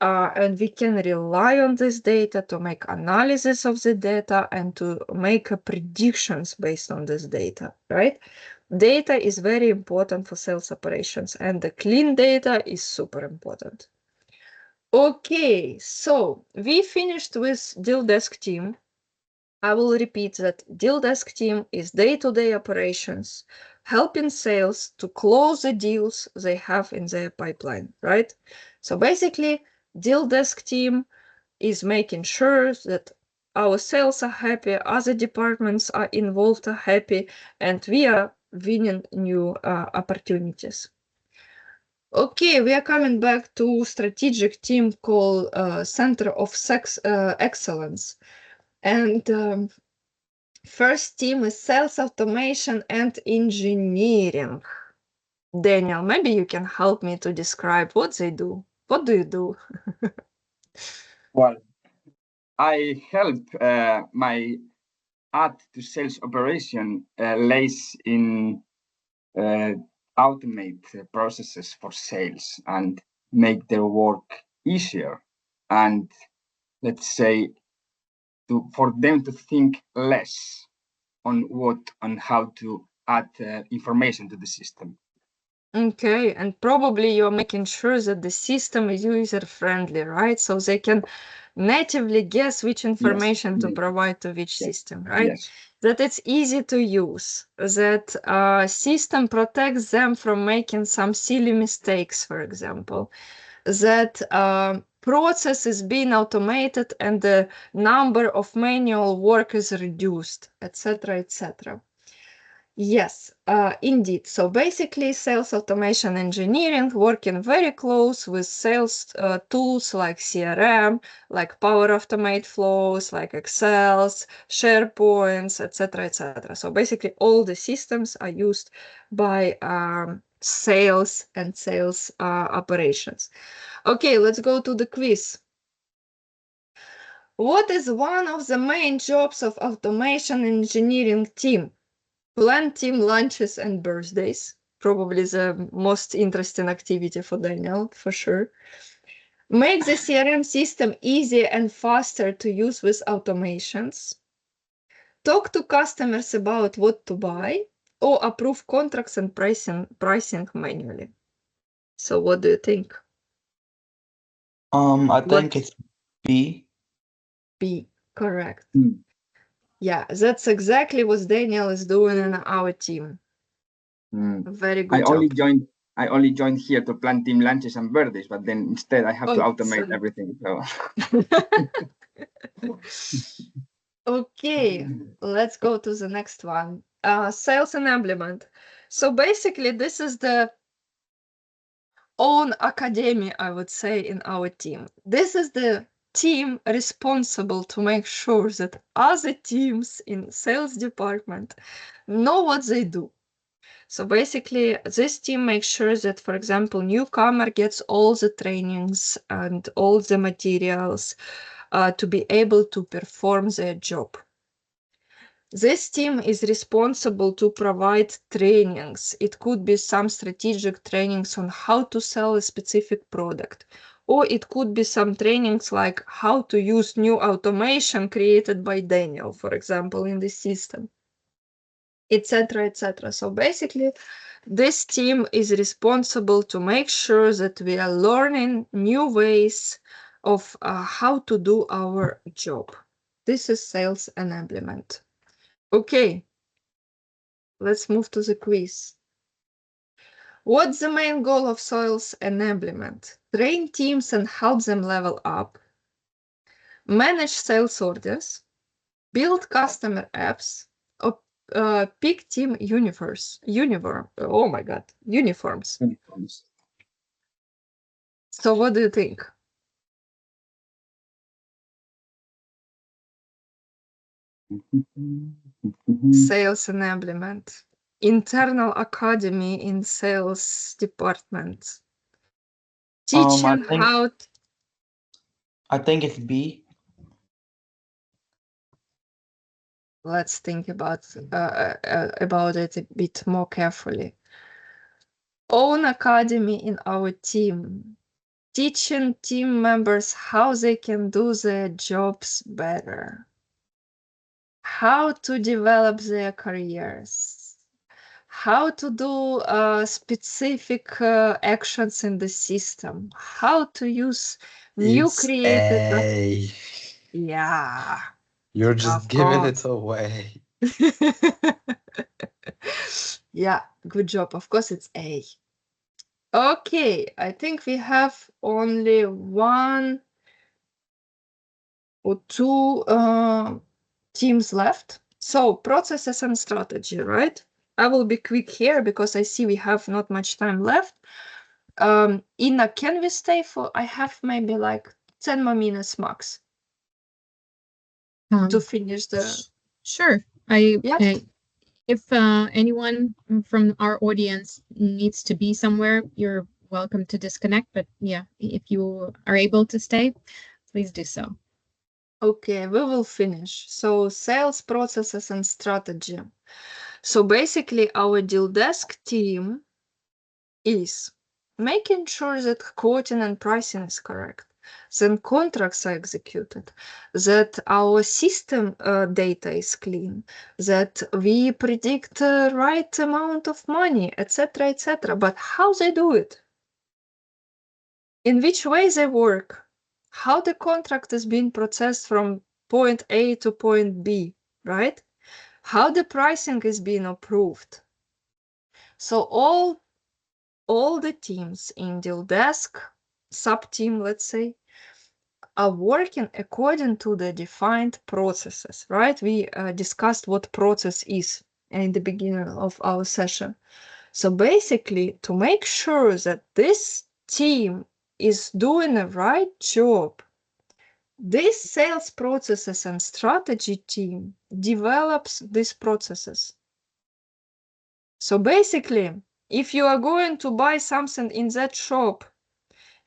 and we can rely on this data to make analysis of the data and to make predictions based on this data, right? Data is very important for sales operations, and the clean data is super important. Okay, so we finished with deal desk team. I will repeat that deal desk team is day-to-day operations, helping sales to close the deals they have in their pipeline, right? So basically, deal desk team is making sure that our sales are happy, other departments are involved are happy, and we are winning new opportunities. Okay, we are coming back to strategic team called Center of Excellence. And first team is sales automation and engineering. Daniel, maybe you can help me to describe what they do. What do you do? Well, I help my add to sales operation lays in automate processes for sales and make their work easier, and let's say for them to think less on how to add information to the system. Okay, and probably you're making sure that the system is user-friendly, right? So they can natively guess which information to provide to which system, right? Yes. That it's easy to use, that system protects them from making some silly mistakes, for example, that process is being automated and the number of manual work is reduced, etc., etc. Yes, indeed. So basically, sales automation engineering working very close with sales tools like CRM, like Power Automate flows, like Excels, SharePoints, etc., etc. So basically, all the systems are used by sales and sales operations. Okay, let's go to the quiz. What is one of the main jobs of automation engineering team? Plan team lunches and birthdays. Probably the most interesting activity for Daniel, for sure. Make the CRM system easier and faster to use with automations. Talk to customers about what to buy, or approve contracts and pricing manually. So what do you think? I think it's B. B, correct. Yeah, that's exactly what Daniel is doing in our team. Very good job. I only joined here to plan team lunches and birthdays, but then instead I have to automate everything. So okay, let's go to the next one. Sales enablement. So basically, this is the own academy, I would say, in our team. This is the team responsible to make sure that other teams in sales department know what they do. So basically, this team makes sure that, for example, newcomer gets all the trainings and all the materials to be able to perform their job. This team is responsible to provide trainings. It could be some strategic trainings on how to sell a specific product, or it could be some trainings like how to use new automation created by Daniel, for example, in the system, etc., etc. So basically, this team is responsible to make sure that we are learning new ways of how to do our job. This is sales enablement. Okay, let's move to the quiz. What's the main goal of sales enablement? Train teams and help them level up. Manage sales orders. Build customer apps. Or pick team uniforms. Oh my god, uniforms. Uniforms. So what do you think? Sales enablement. Internal academy in sales department. Teaching how. I think it's B. Let's think about it a bit more carefully. Own academy in our team. Teaching team members how they can do their jobs better. How to develop their careers. How to do specific actions in the system. How to use new created. A. Yeah. You're just Of giving course. it away. Yeah, good job. Of course, it's A. Okay, I think we have only one or two teams left. So, processes and strategy, right? I will be quick here because I see we have not much time left. Ina, can we stay for, I have maybe like 10 more minutes max to finish the. Sure. Yeah. If anyone from our audience needs to be somewhere, you're welcome to disconnect. But yeah, if you are able to stay, please do so. Okay, we will finish. So sales processes and strategy. So basically our deal desk team is making sure that quoting and pricing is correct, then contracts are executed, that our system data is clean, that we predict the right amount of money, etc., etc. But how they do it? In which way they work? How the contract is being processed from point A to point B, right? How the pricing is being approved. So all the teams in deal desk, sub-team, let's say, are working according to the defined processes, right? We discussed what process is in the beginning of our session. So basically, to make sure that this team is doing the right job, this sales processes and strategy team develops these processes. So basically, if you are going to buy something in that shop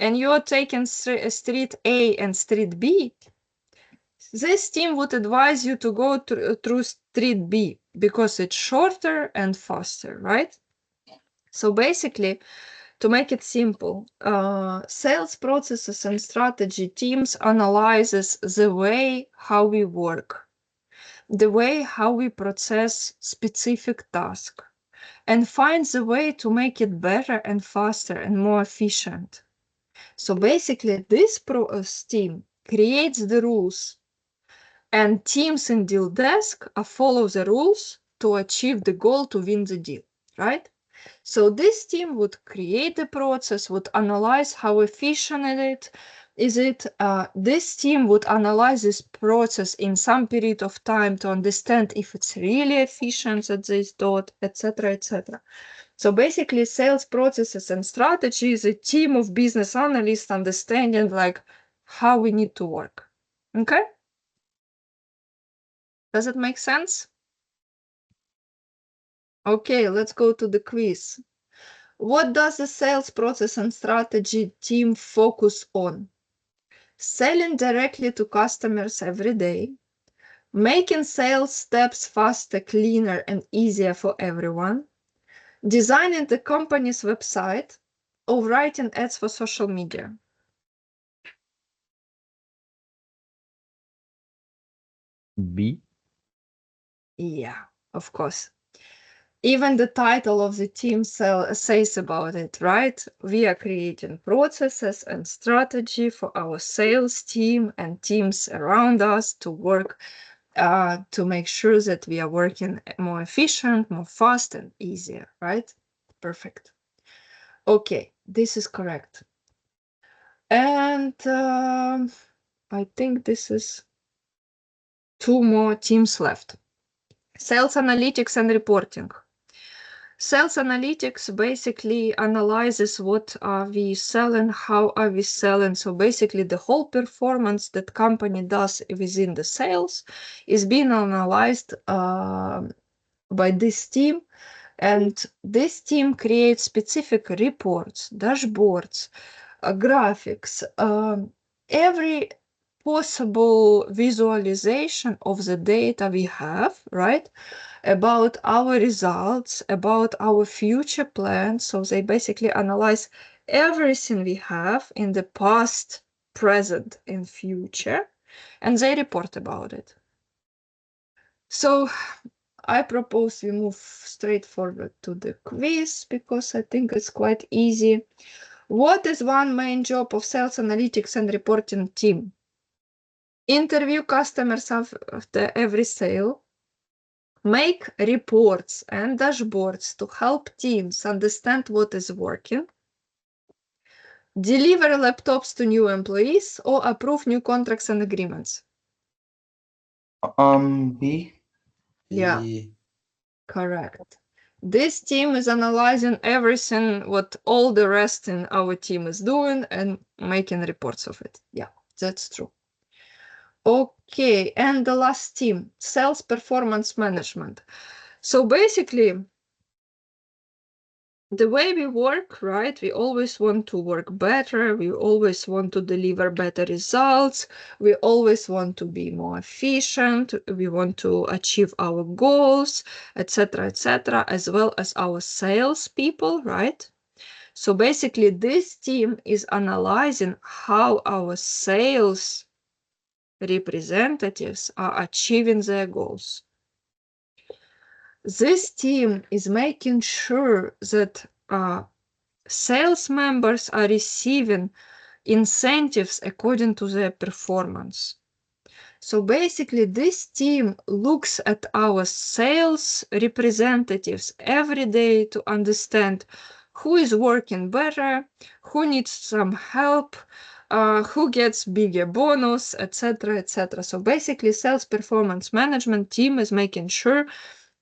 and you're taking street A and street B, this team would advise you to go through street B because it's shorter and faster, right? So basically, to make it simple, sales processes and strategy teams analyzes the way how we work, the way how we process specific task, and finds a way to make it better and faster and more efficient. So basically, this team creates the rules, and teams in deal desk follow the rules to achieve the goal to win the deal, right? So this team would create the process, would analyze how efficient it is. This team would analyze this process in some period of time to understand if it's really efficient at this dot, etc., etc. So basically, sales processes and strategy is a team of business analysts understanding like how we need to work. Okay? Does it make sense? Okay, let's go to the quiz. What does the sales process and strategy team focus on? Selling directly to customers every day, making sales steps faster, cleaner, and easier for everyone, designing the company's website, or writing ads for social media. B. Yeah, of course. Even the title of the team says about it, right? We are creating processes and strategy for our sales team and teams around us to work to make sure that we are working more efficient, more fast, and easier, right? Perfect. Okay, this is correct. And I think this is 2 more teams left. Sales analytics and reporting. Sales analytics basically analyzes what are we selling, how are we selling. So basically the whole performance that company does within the sales is being analyzed by this team. And this team creates specific reports, dashboards, graphics, every possible visualization of the data we have, right? About our results, about our future plans. So they basically analyze everything we have in the past, present, and future, and they report about it. So I propose we move straight forward to the quiz because I think it's quite easy. What is one main job of sales analytics and reporting team? Interview customers after every sale, make reports and dashboards to help teams understand what is working, deliver laptops to new employees, or approve new contracts and agreements. B. Yeah, correct. This team is analyzing everything what all the rest in our team is doing and making reports of it. Yeah, that's true. Okay, and the last team, sales performance management. So basically, the way we work, right? We always want to work better. We always want to deliver better results. We always want to be more efficient. We want to achieve our goals, etc., as well as our sales people, right? So basically, this team is analyzing how our sales representatives are achieving their goals. This team is making sure that sales members are receiving incentives according to their performance. So basically, this team looks at our sales representatives every day to understand who is working better, who needs some help, who gets bigger bonus, etc., etc. So basically, sales performance management team is making sure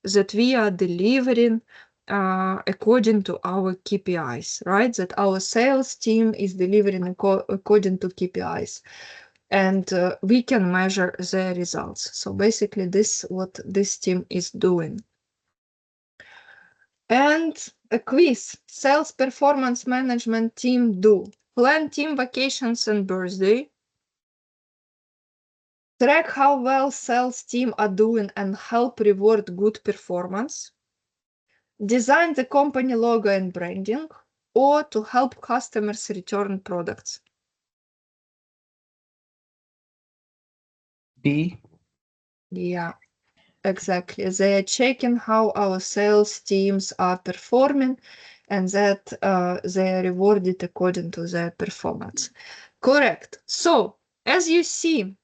that we are delivering according to our KPIs, right? That our sales team is delivering according to KPIs, and we can measure their results. So basically, this what this team is doing. And a quiz: sales performance management team do plan team vacations and birthday, track how well sales team are doing and help reward good performance, design the company logo and branding, or to help customers return products. B. Yeah, exactly. They are checking how our sales teams are performing and that they are rewarded according to their performance. Correct. So, as you see,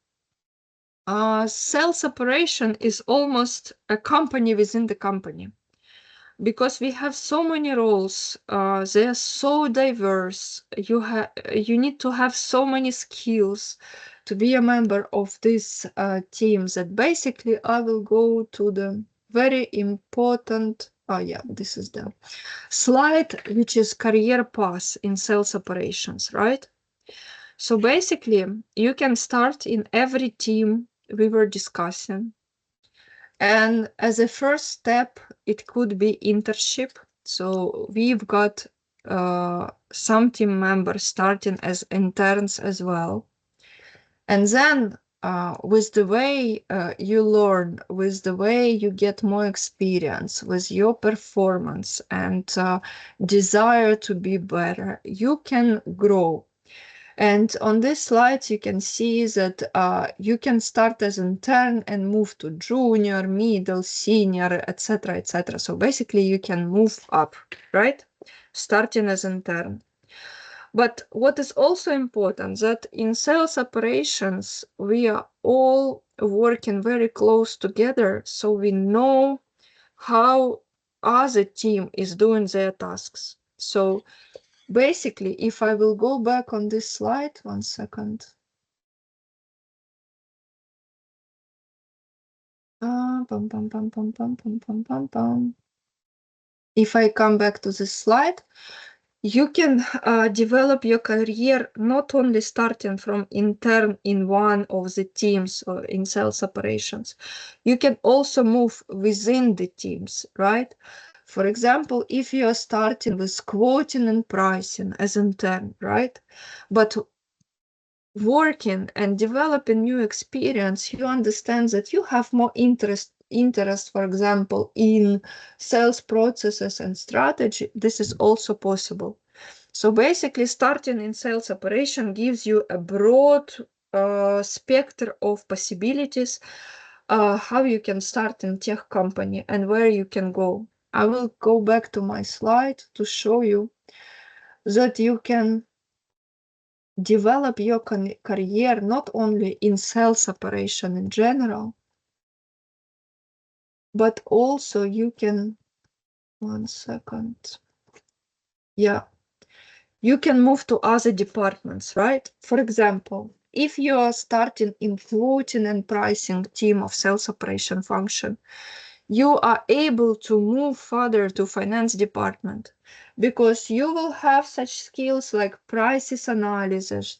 sales operation is almost a company within the company. Because we have so many roles, they are so diverse. You need to have so many skills to be a member of this team. That basically I will go to the very important. Oh yeah, this is the slide, which is career path in sales operations, right? So basically, you can start in every team we were discussing. And as a first step, it could be internship. So we've got some team members starting as interns as well. And then with the way you learn, with the way you get more experience, with your performance and desire to be better, you can grow. And on this slide, you can see that you can start as intern and move to junior, middle, senior, etc., etc. So basically, you can move up, right? Starting as intern. But what is also important that in sales operations, we are all working very close together, so we know how other team is doing their tasks. So basically, if I will go back on this slide, 1 second. If I come back to this slide, you can develop your career not only starting from intern in one of the teams or in sales operations. You can also move within the teams, right? For example, if you are starting with quoting and pricing as intern, right? But working and developing new experience, you understand that you have more interest, for example, in sales processes and strategy. This is also possible. So basically, starting in sales operation gives you a broad spectrum of possibilities, how you can start in tech company and where you can go. I will go back to my slide to show you that you can develop your career not only in sales operation in general, but also you can, 1 second. Yeah, you can move to other departments, right? For example, if you are starting in quoting and pricing team of sales operation function, you are able to move further to finance department because you will have such skills like prices analysis,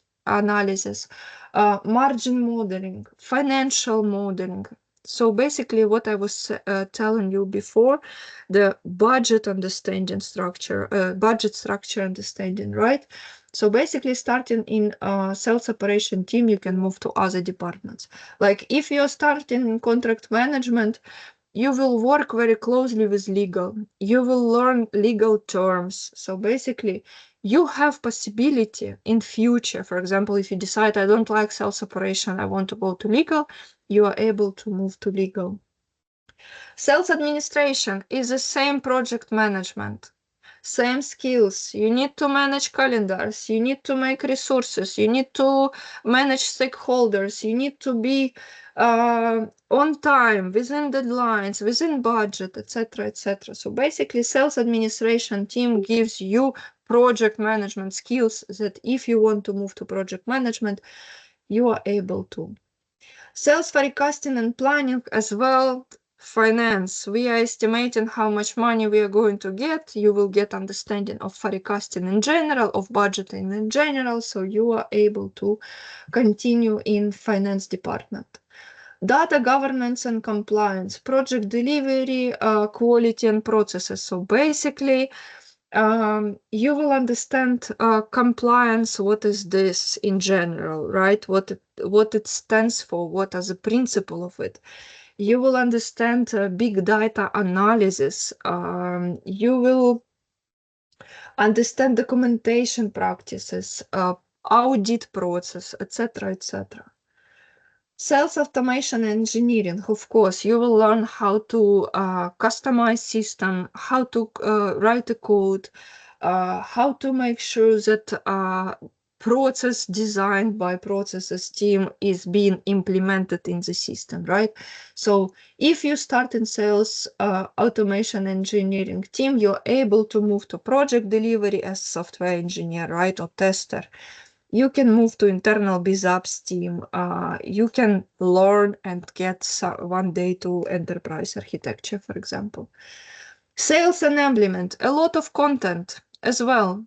margin modeling, financial modeling. So basically what I was telling you before, the budget understanding structure, budget structure understanding, right? So basically starting in sales operation team, you can move to other departments. Like if you're starting in contract management, you will work very closely with legal. You will learn legal terms. So basically, you have possibility in future. For example, if you decide I don't like sales operation, I want to go to legal, you are able to move to legal. Sales administration is the same project management. Same skills. You need to manage calendars. You need to make resources. You need to manage stakeholders. You need to be on time, within deadlines, within budget, etc., etc. So basically, sales administration team gives you project management skills that if you want to move to project management, you are able to. Sales forecasting and planning as well. Finance, we are estimating how much money we are going to get. You will get understanding of forecasting in general, of budgeting in general, so you are able to continue in finance department. Data governance and compliance, project delivery, quality and processes. So basically, you will understand compliance, what is this in general, right? What it stands for, what are the principle of it. You will understand big data analysis. You will understand documentation practices, audit process, etc., etc. Sales automation engineering, of course, you will learn how to customize system, how to write a code, how to make sure that process designed by processes team is being implemented in the system, right? So if you start in sales automation engineering team, you're able to move to project delivery as software engineer, right, or tester. You can move to internal BizOps team. You can learn and get one day to enterprise architecture, for example. Sales enablement, a lot of content as well.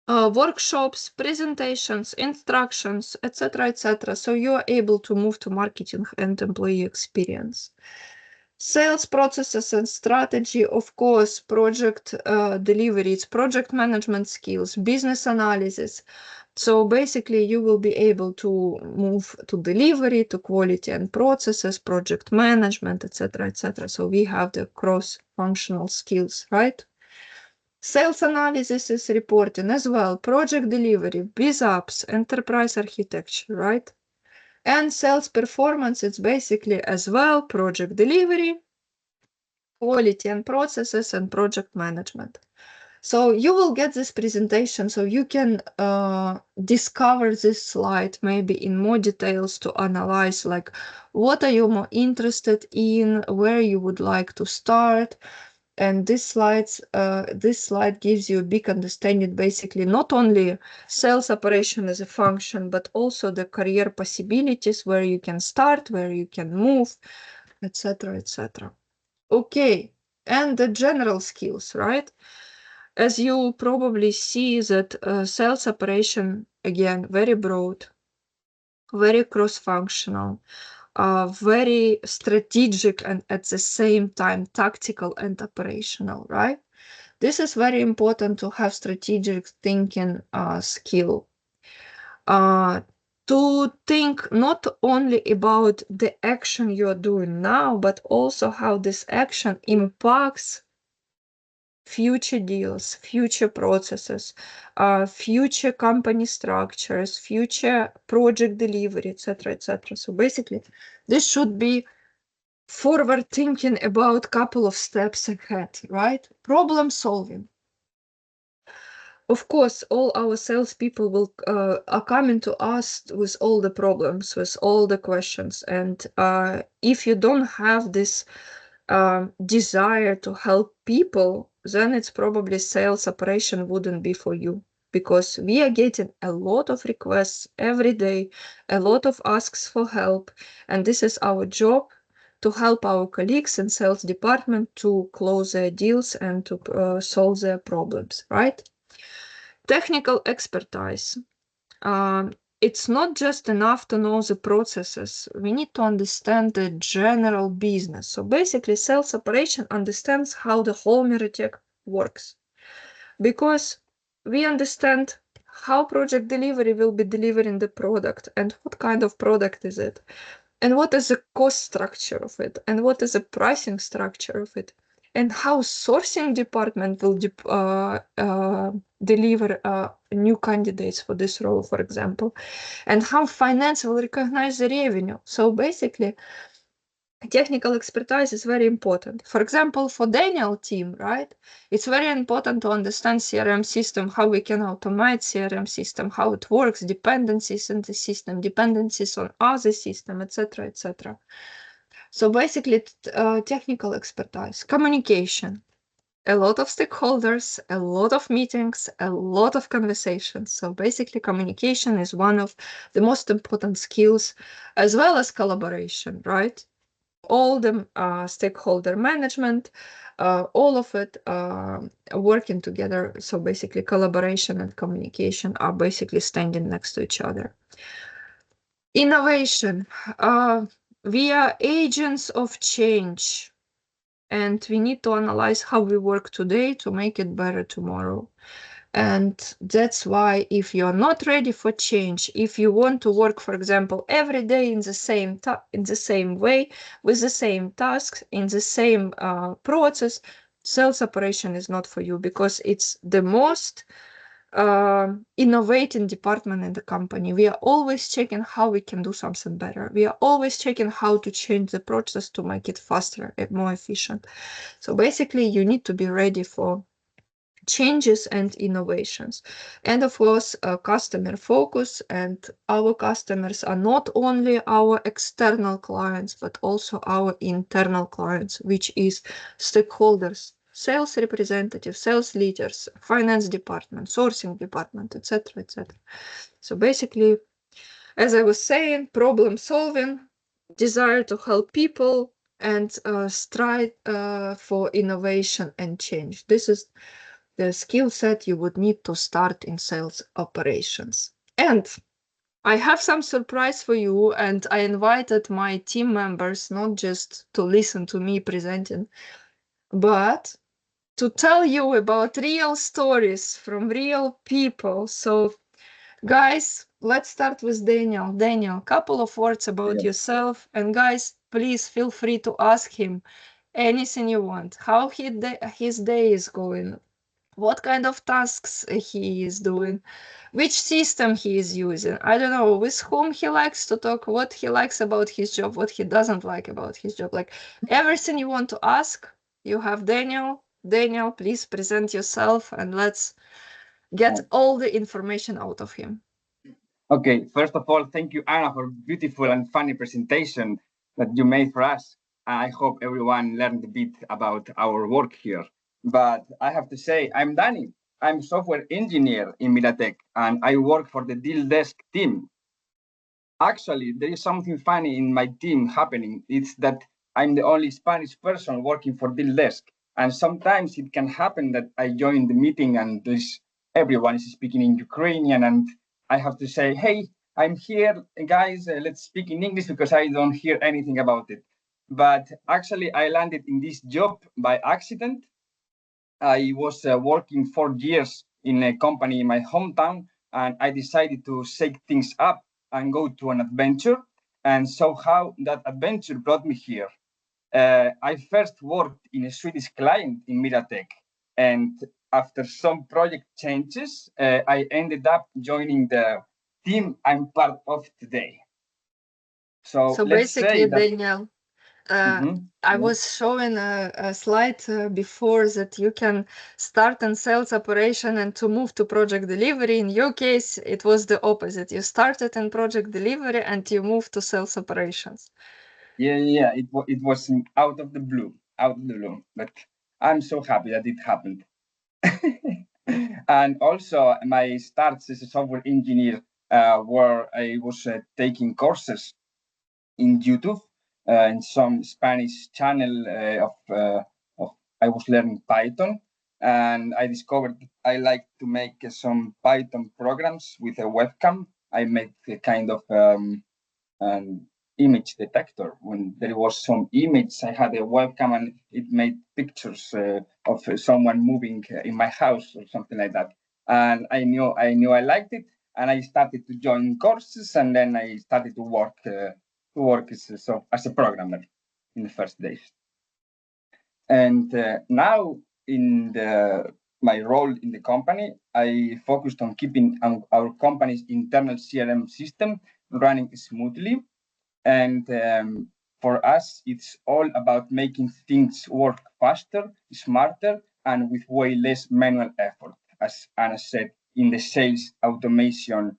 workshops, presentations, instructions, etc., etc. So you are able to move to marketing and employee experience. Sales processes and strategy, of course, project delivery, it's project management skills, business analysis. So basically, you will be able to move to delivery, to quality and processes, project management, etc., etc. So we have the cross-functional skills, right? Sales analysis is reporting as well, project delivery, biz ops, enterprise architecture, right? And sales performance, it's basically as well project delivery, quality and processes, and project management. So you will get this presentation so you can discover this slide maybe in more details to analyze like what are you more interested in, where you would like to start. And this slide gives you a big understanding, basically not only sales operation as a function, but also the career possibilities, where you can start, where you can move, etc., etc. Okay, and the general skills, right? As you probably see that sales operation, again, very broad, very cross-functional, very strategic, and at the same time tactical and operational, right? This is very important to have strategic thinking skill. To think not only about the action you are doing now, but also how this action impacts future deals, future processes, future company structures, future project delivery, etc., etc. So basically, this should be forward thinking about a couple of steps ahead, right? Problem solving. Of course, all our salespeople will are coming to us with all the problems, with all the questions, and if you don't have this desire to help people, then it's probably sales operation wouldn't be for you, because we are getting a lot of requests every day, a lot of asks for help, and this is our job, to help our colleagues in sales department to close their deals and to solve their problems, right? Technical expertise. It's not just enough to know the processes. We need to understand the general business. So basically, sales operation understands how the whole Miratech works, because we understand how project delivery will be delivering the product, and what kind of product is it, and what is the cost structure of it, and what is the pricing structure of it, and how sourcing department will deliver new candidates for this role, for example, and how finance will recognize the revenue. So basically, technical expertise is very important. For example, for Daniel team, right? It's very important to understand CRM system, how we can automate CRM system, how it works, dependencies in the system, dependencies on other system, etc., etc. So basically, technical expertise, communication, a lot of stakeholders, a lot of meetings, a lot of conversations. So basically, communication is one of the most important skills, as well as collaboration, right? All the stakeholder management, all of it working together. So basically, collaboration and communication are basically standing next to each other. Innovation. We are agents of change, and we need to analyze how we work today to make it better tomorrow. And that's why, if you're not ready for change, if you want to work, for example, every day in the same way, with the same tasks, in the same process, sales operation is not for you, because it's the most innovating department in the company. We are always checking how we can do something better. We are always checking how to change the process to make it faster and more efficient. So basically, you need to be ready for changes and innovations. And of course, customer focus, and our customers are not only our external clients, but also our internal clients, which is stakeholders, sales representatives, sales leaders, finance department, sourcing department, etc., etc. So basically, as I was saying, problem solving, desire to help people, and strive for innovation and change. This is the skill set you would need to start in sales operations. And I have some surprise for you, and I invited my team members not just to listen to me presenting, but to tell you about real stories from real people. So, guys, let's start with Daniel. Daniel, couple of words about yourself, and guys, please feel free to ask him anything you want. How his day is going, what kind of tasks he is doing, which system he is using. I don't know with whom he likes to talk, what he likes about his job, what he doesn't like about his job. Like everything you want to ask, you have Daniel. Daniel, please present yourself and let's get all the information out of him. Okay, first of all, thank you, Anna, for beautiful and funny presentation that you made for us. I hope everyone learned a bit about our work here. But I have to say, I'm Danny. I'm software engineer in Miratech, and I work for the deal desk team. Actually, there is something funny in my team happening. It's that I'm the only Spanish person working for deal desk, and sometimes it can happen that I join the meeting and everyone is speaking in Ukrainian, and I have to say, "Hey, I'm here, guys. Let's speak in English because I don't hear anything about it." But actually, I landed in this job by accident. I was working 4 years in a company in my hometown, and I decided to shake things up and go to an adventure. And somehow that adventure brought me here. I first worked in a Swedish client in Miratech, and after some project changes, I ended up joining the team I'm part of today. So let's say basically, that. Daniel, I Yeah. was showing a slide before that you can start in sales operation and to move to project delivery. In your case, it was the opposite. You started in project delivery and you moved to sales operations. Yeah. It was out of the blue, But I'm so happy that it happened. And also, my starts as a software engineer, where I was taking courses in YouTube, in some Spanish channel of I was learning Python, and I discovered I like to make some Python programs with a webcam. I made a kind of an image detector. When there was some image, I had a webcam and it made pictures of someone moving in my house or something like that. And I knew I liked it, and I started to join courses, and then I started to work as a programmer in the first days. And now in my role in the company, I focused on keeping our company's internal CRM system running smoothly. And for us, it's all about making things work faster, smarter, and with way less manual effort, as Anna said, in the sales automation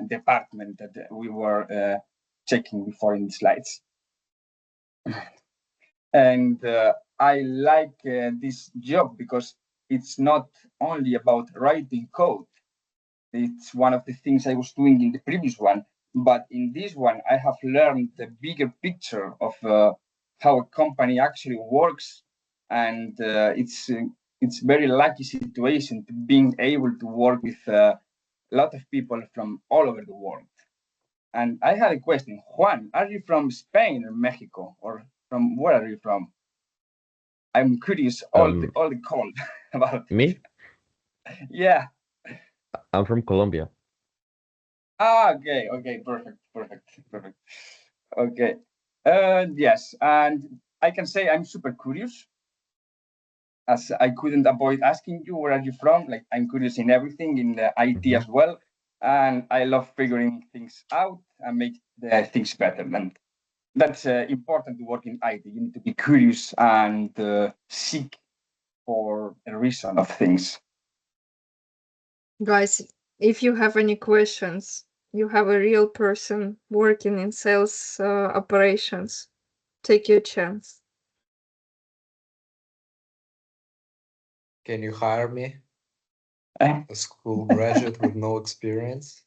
department that we were checking before in the slides. And I like this job because it's not only about writing code. It's one of the things I was doing in the previous one, but in this one, I have learned the bigger picture of how a company actually works, and it's very lucky situation to being able to work with a lot of people from all over the world. And I had a question, Juan, are you from Spain or Mexico, or from where are you from? I'm curious all the call about it. Me? Yeah. I'm from Colombia. Okay, perfect. Okay. Yes, and I can say I'm super curious, as I couldn't avoid asking you where are you from. Like I'm curious in everything in the IT as well, and I love figuring things out and make the things better. And that's important to work in IT. You need to be curious and seek for a reason of things. Guys, if you have any questions, you have a real person working in sales operations. Take your chance. Can you hire me? A school graduate with no experience?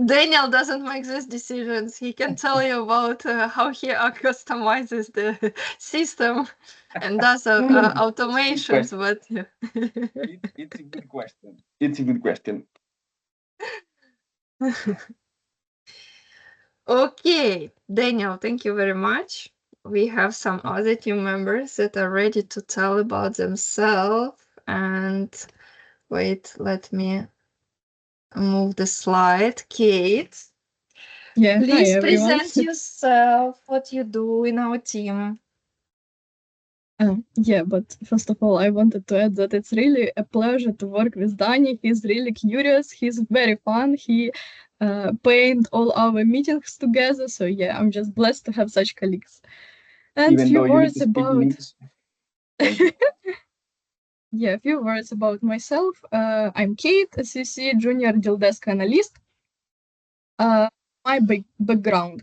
Daniel doesn't make these decisions. He can tell you about how he customizes the system and does automations, but It's a good question. It's a good question. Okay, Daniel, thank you very much. We have some other team members that are ready to tell about themselves. And wait, let me move the slide. Kate, Yeah, hi please everyone. present yourself, what you do in our team. Yeah, but first of all, I wanted to add that it's really a pleasure to work with Danny. He's really curious. He's very fun. He paint all our meetings together. So yeah, I'm just blessed to have such colleagues. And Even few though you need words to speak in about English. Thank you. yeah, a few words about myself. I'm Kate, as you see, junior deal desk analyst. My quick background.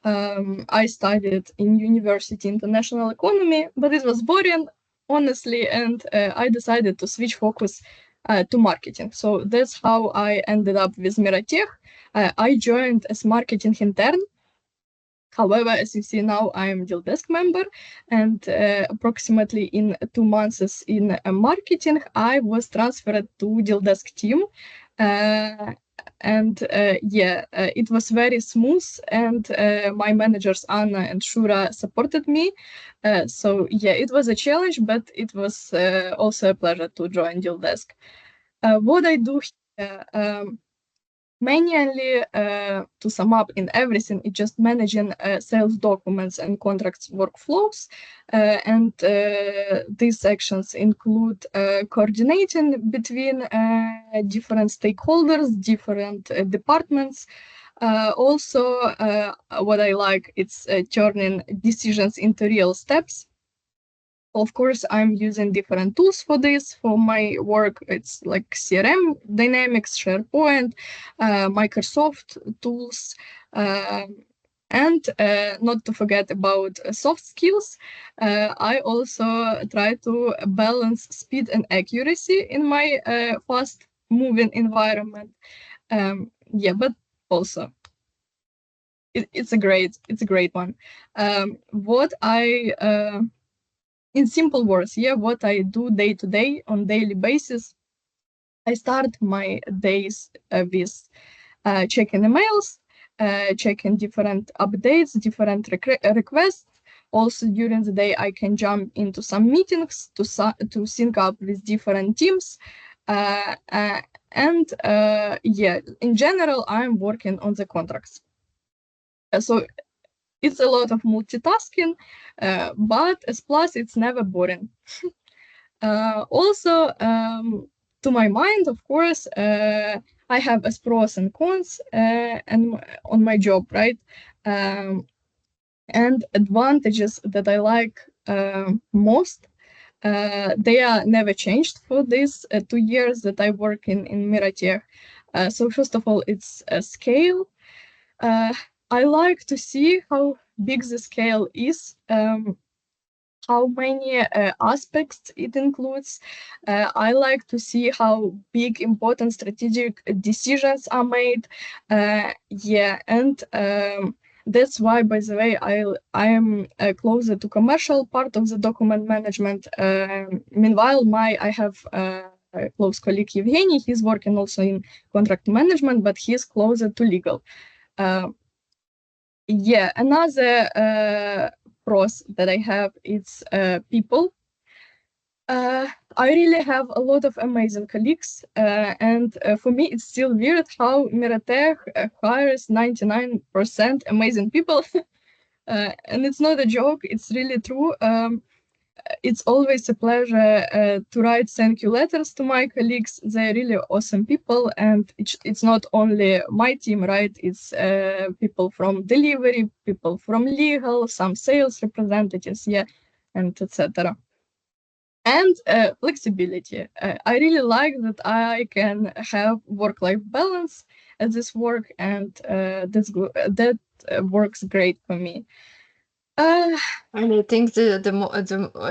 I studied in university international economy, but it was boring, honestly, and I decided to switch focus to marketing. So that's how I ended up with Miratech. I joined as marketing intern. However, as you see now, I am deal desk member, and approximately in 2 months in marketing, I was transferred to deal desk team. It was very smooth, and my managers Anna and Shura supported me. It was a challenge, but it was also a pleasure to join deal desk. What I do here, mainly, to sum up in everything, it's just managing sales documents and contracts workflows. These actions include coordinating between different stakeholders, different departments. What I like, it's turning decisions into real steps. Of course, I'm using different tools for this. For my work, it's like CRM, Dynamics, SharePoint, Microsoft tools, and not to forget about soft skills. I also try to balance speed and accuracy in my fast-moving environment. But also it's a great one. What I In simple words, what I do day to day on daily basis, I start my days with checking emails, checking different updates, different requests. Also during the day, I can jump into some meetings to sync up with different teams. In general, I'm working on the contracts. So it's a lot of multitasking, but as plus, it's never boring. To my mind, of course, I have as pros and cons and on my job, right? And advantages that I like most, they are never changed for these 2 years that I work in Miratech. So first of all, it's a scale. I like to see how big the scale is. How many aspects it includes. I like to see how big important strategic decisions are made. That's why, by the way, I am closer to commercial part of the document management. Meanwhile, I have a close colleague Evgeny. He's working also in contract management, but he's closer to legal. Another pros that I have is people. I really have a lot of amazing colleagues, and for me, it's still weird how Miratech hires 99% amazing people, and it's not a joke. It's really true. It's always a pleasure to write thank you letters to my colleagues. They're really awesome people, and it's not only my team, right? It's people from delivery, people from legal, some sales representatives, and etc. And flexibility. I really like that I can have work-life balance at this work, and that's good. That works great for me. And I think the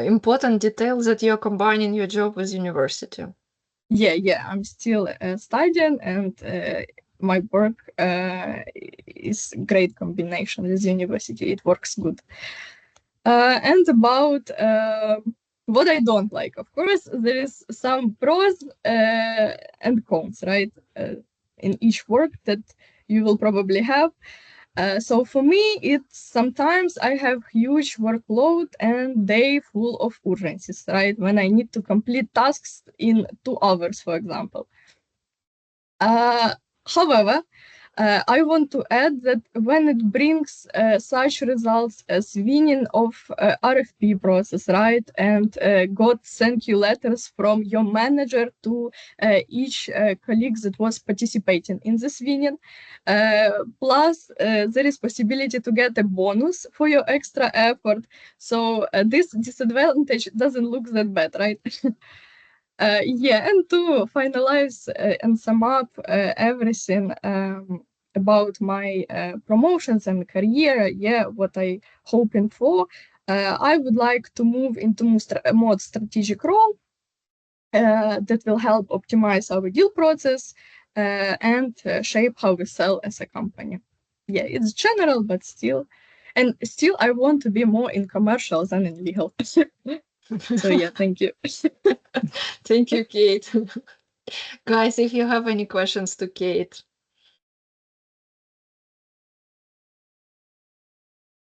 important detail that you're combining your job with university. I'm still studying, and my work is great combination with university. It works good. And about what I don't like, of course, there is some pros and cons, right? In each work that you will probably have. So for me, it's sometimes I have huge workload and day full of urgencies, right? When I need to complete tasks in 2 hours, for example. However, I want to add that when it brings such results as winning of RFP process, right, and got thank you letters from your manager to each colleague that was participating in this winning, plus there is possibility to get a bonus for your extra effort. So this disadvantage doesn't look that bad, right? Yeah, and to finalize and sum up everything about my promotions and career, yeah, what I hoping for, I would like to move into a more strategic role that will help optimize our deal process and shape how we sell as a company. Yeah, it's general, but still, and still, I want to be more in commercial than in legal. So yeah, thank you. Thank you, Kate. Guys, if you have any questions to Kate.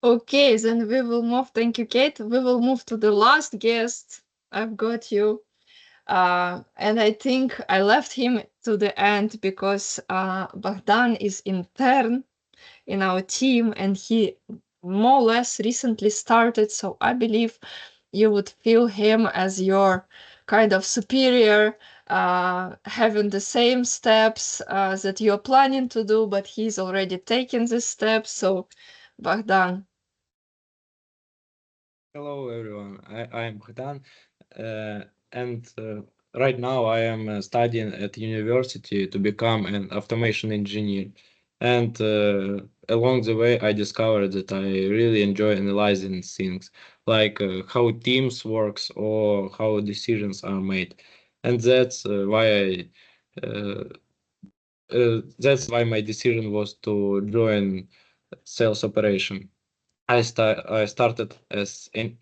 Okay, then we will move. Thank you, Kate. We will move to the last guest. I've got you. And I think I left him to the end because Bogdan is intern in our team and he more or less recently started. So I believe you would feel him as your kind of superior, having the same steps that you're planning to do, but he's already taken the steps. So Bogdan. Hello, everyone. I am Bogdan, and right now I am studying at university to become an automation engineer. And along the way, I discovered that I really enjoy analyzing things, like how teams works or how decisions are made. And uh, that's why my decision was to join sales operation. I started as an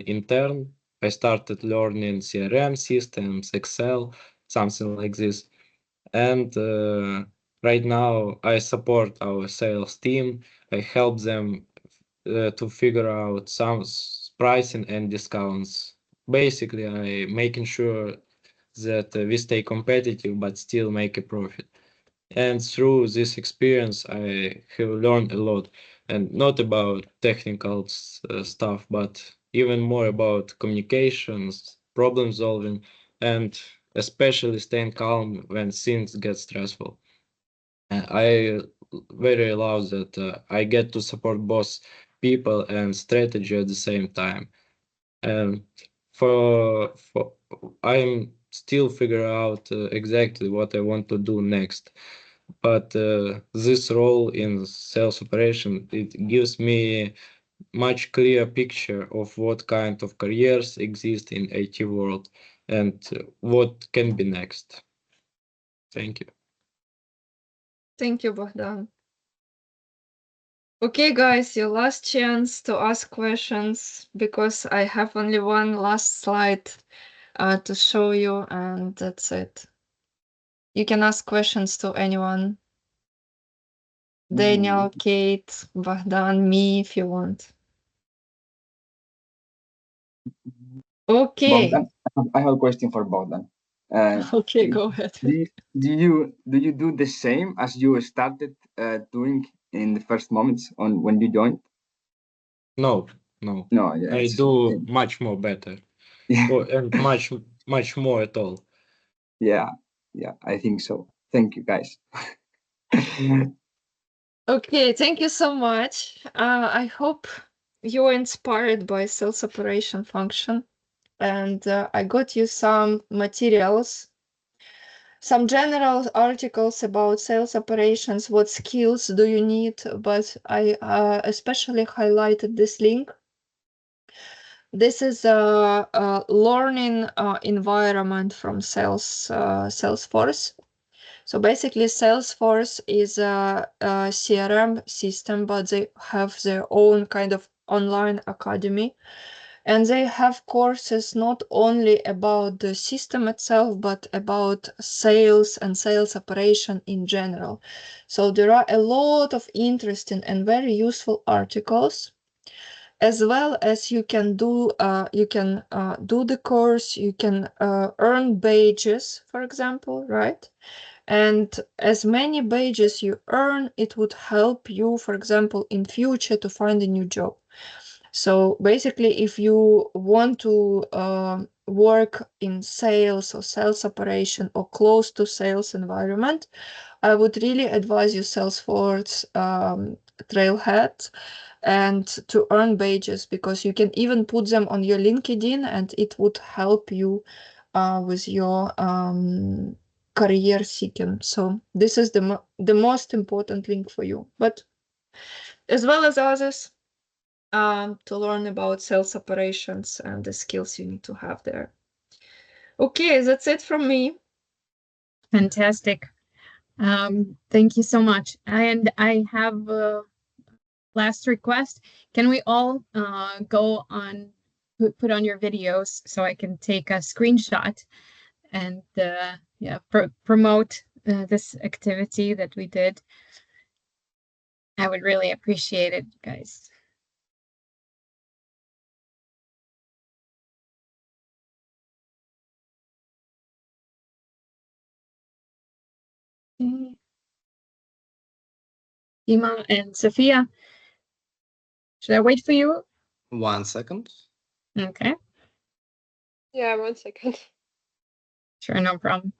intern. I started learning CRM systems, Excel, something like this. And right now I support our sales team. I help them to figure out some pricing and discounts. Basically, I making sure that we stay competitive but still make a profit. And through this experience, I have learned a lot, and not about technical stuff, but even more about communications, problem solving, and especially staying calm when things get stressful. I very love that I get to support both people and strategy at the same time. And for I'm still figure out exactly what I want to do next, but this role in sales operation, it gives me much clear picture of what kind of careers exist in IT world and what can be next. Thank you. Thank you, Bogdan. Okay, guys, your last chance to ask questions because I have only one last slide to show you, and that's it. You can ask questions to anyone. Daniel, Kate, Bogdan, me, if you want. Okay. Bogdan, I have a question for Bogdan. Okay, go ahead. Do you do the same as you started doing in the first moments on when you joined? No, No, yeah, I do much more better, yeah, and much more at all. yeah, yeah. I think so. Thank you, guys. Okay, thank you so much. I hope you were inspired by sales operation function, and I got you some materials, some general articles about sales operations, what skills do you need, but I especially highlighted this link. This is a learning environment from Salesforce. So basically, Salesforce is a CRM system, but they have their own kind of online academy. And they have courses not only about the system itself, but about sales and sales operation in general. So there are a lot of interesting and very useful articles, as well as you can do the course, you can earn badges, for example, right? And as many badges you earn, it would help you, for example, in future to find a new job. So basically, if you want to work in sales or sales operation or close to sales environment, I would really advise you Salesforce Trailhead and to earn badges, because you can even put them on your LinkedIn and it would help you with your career seeking. So this is the most important link for you, but as well as others, to learn about sales operations and the skills you need to have there. Okay, that's it from me. Fantastic. Thank you so much. And I have a last request. Can we all go on, put on your videos so I can take a screenshot and yeah, promote this activity that we did? I would really appreciate it, guys. Okay. Ima and Sophia, should I wait for you? 1 second. Okay, Yeah, 1 second. sure, no problem.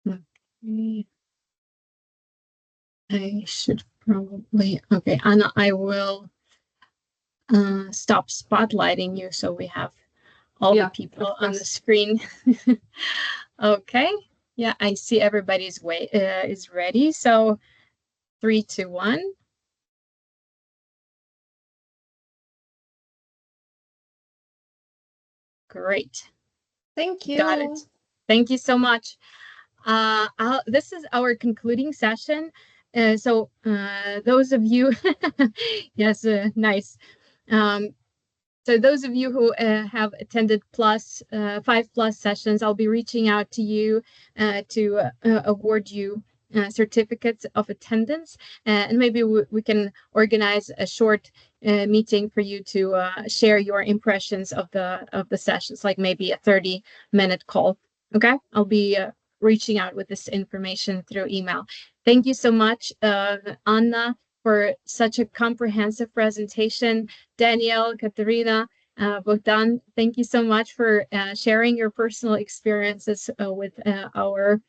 Okay. I should probably, okay, Anna, I will stop spotlighting you so we have all the people on the screen. Okay, yeah, I see everybody's way is ready. So 3, 2, 1. Great. Thank you. Got it. Thank you so much. This is our concluding session. So those of you, yes, nice. So those of you who have attended 5+ sessions, I'll be reaching out to you to award you certificates of attendance, and maybe we can organize a short meeting for you to share your impressions of the sessions, like maybe a 30-minute call. Okay, I'll be reaching out with this information through email. Thank you so much, Anna, for such a comprehensive presentation. Danielle, Katerina, Bogdan, thank you so much for sharing your personal experiences with our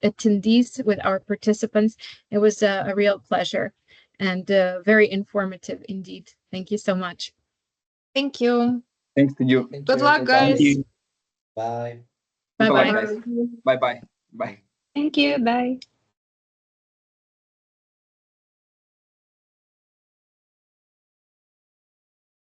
attendees, with our participants. It was a real pleasure and very informative indeed. Thank you so much. Thank you. Thanks to you. Good luck, guys. Bye. Bye-bye. Bye bye. Bye bye. Thank you. Bye.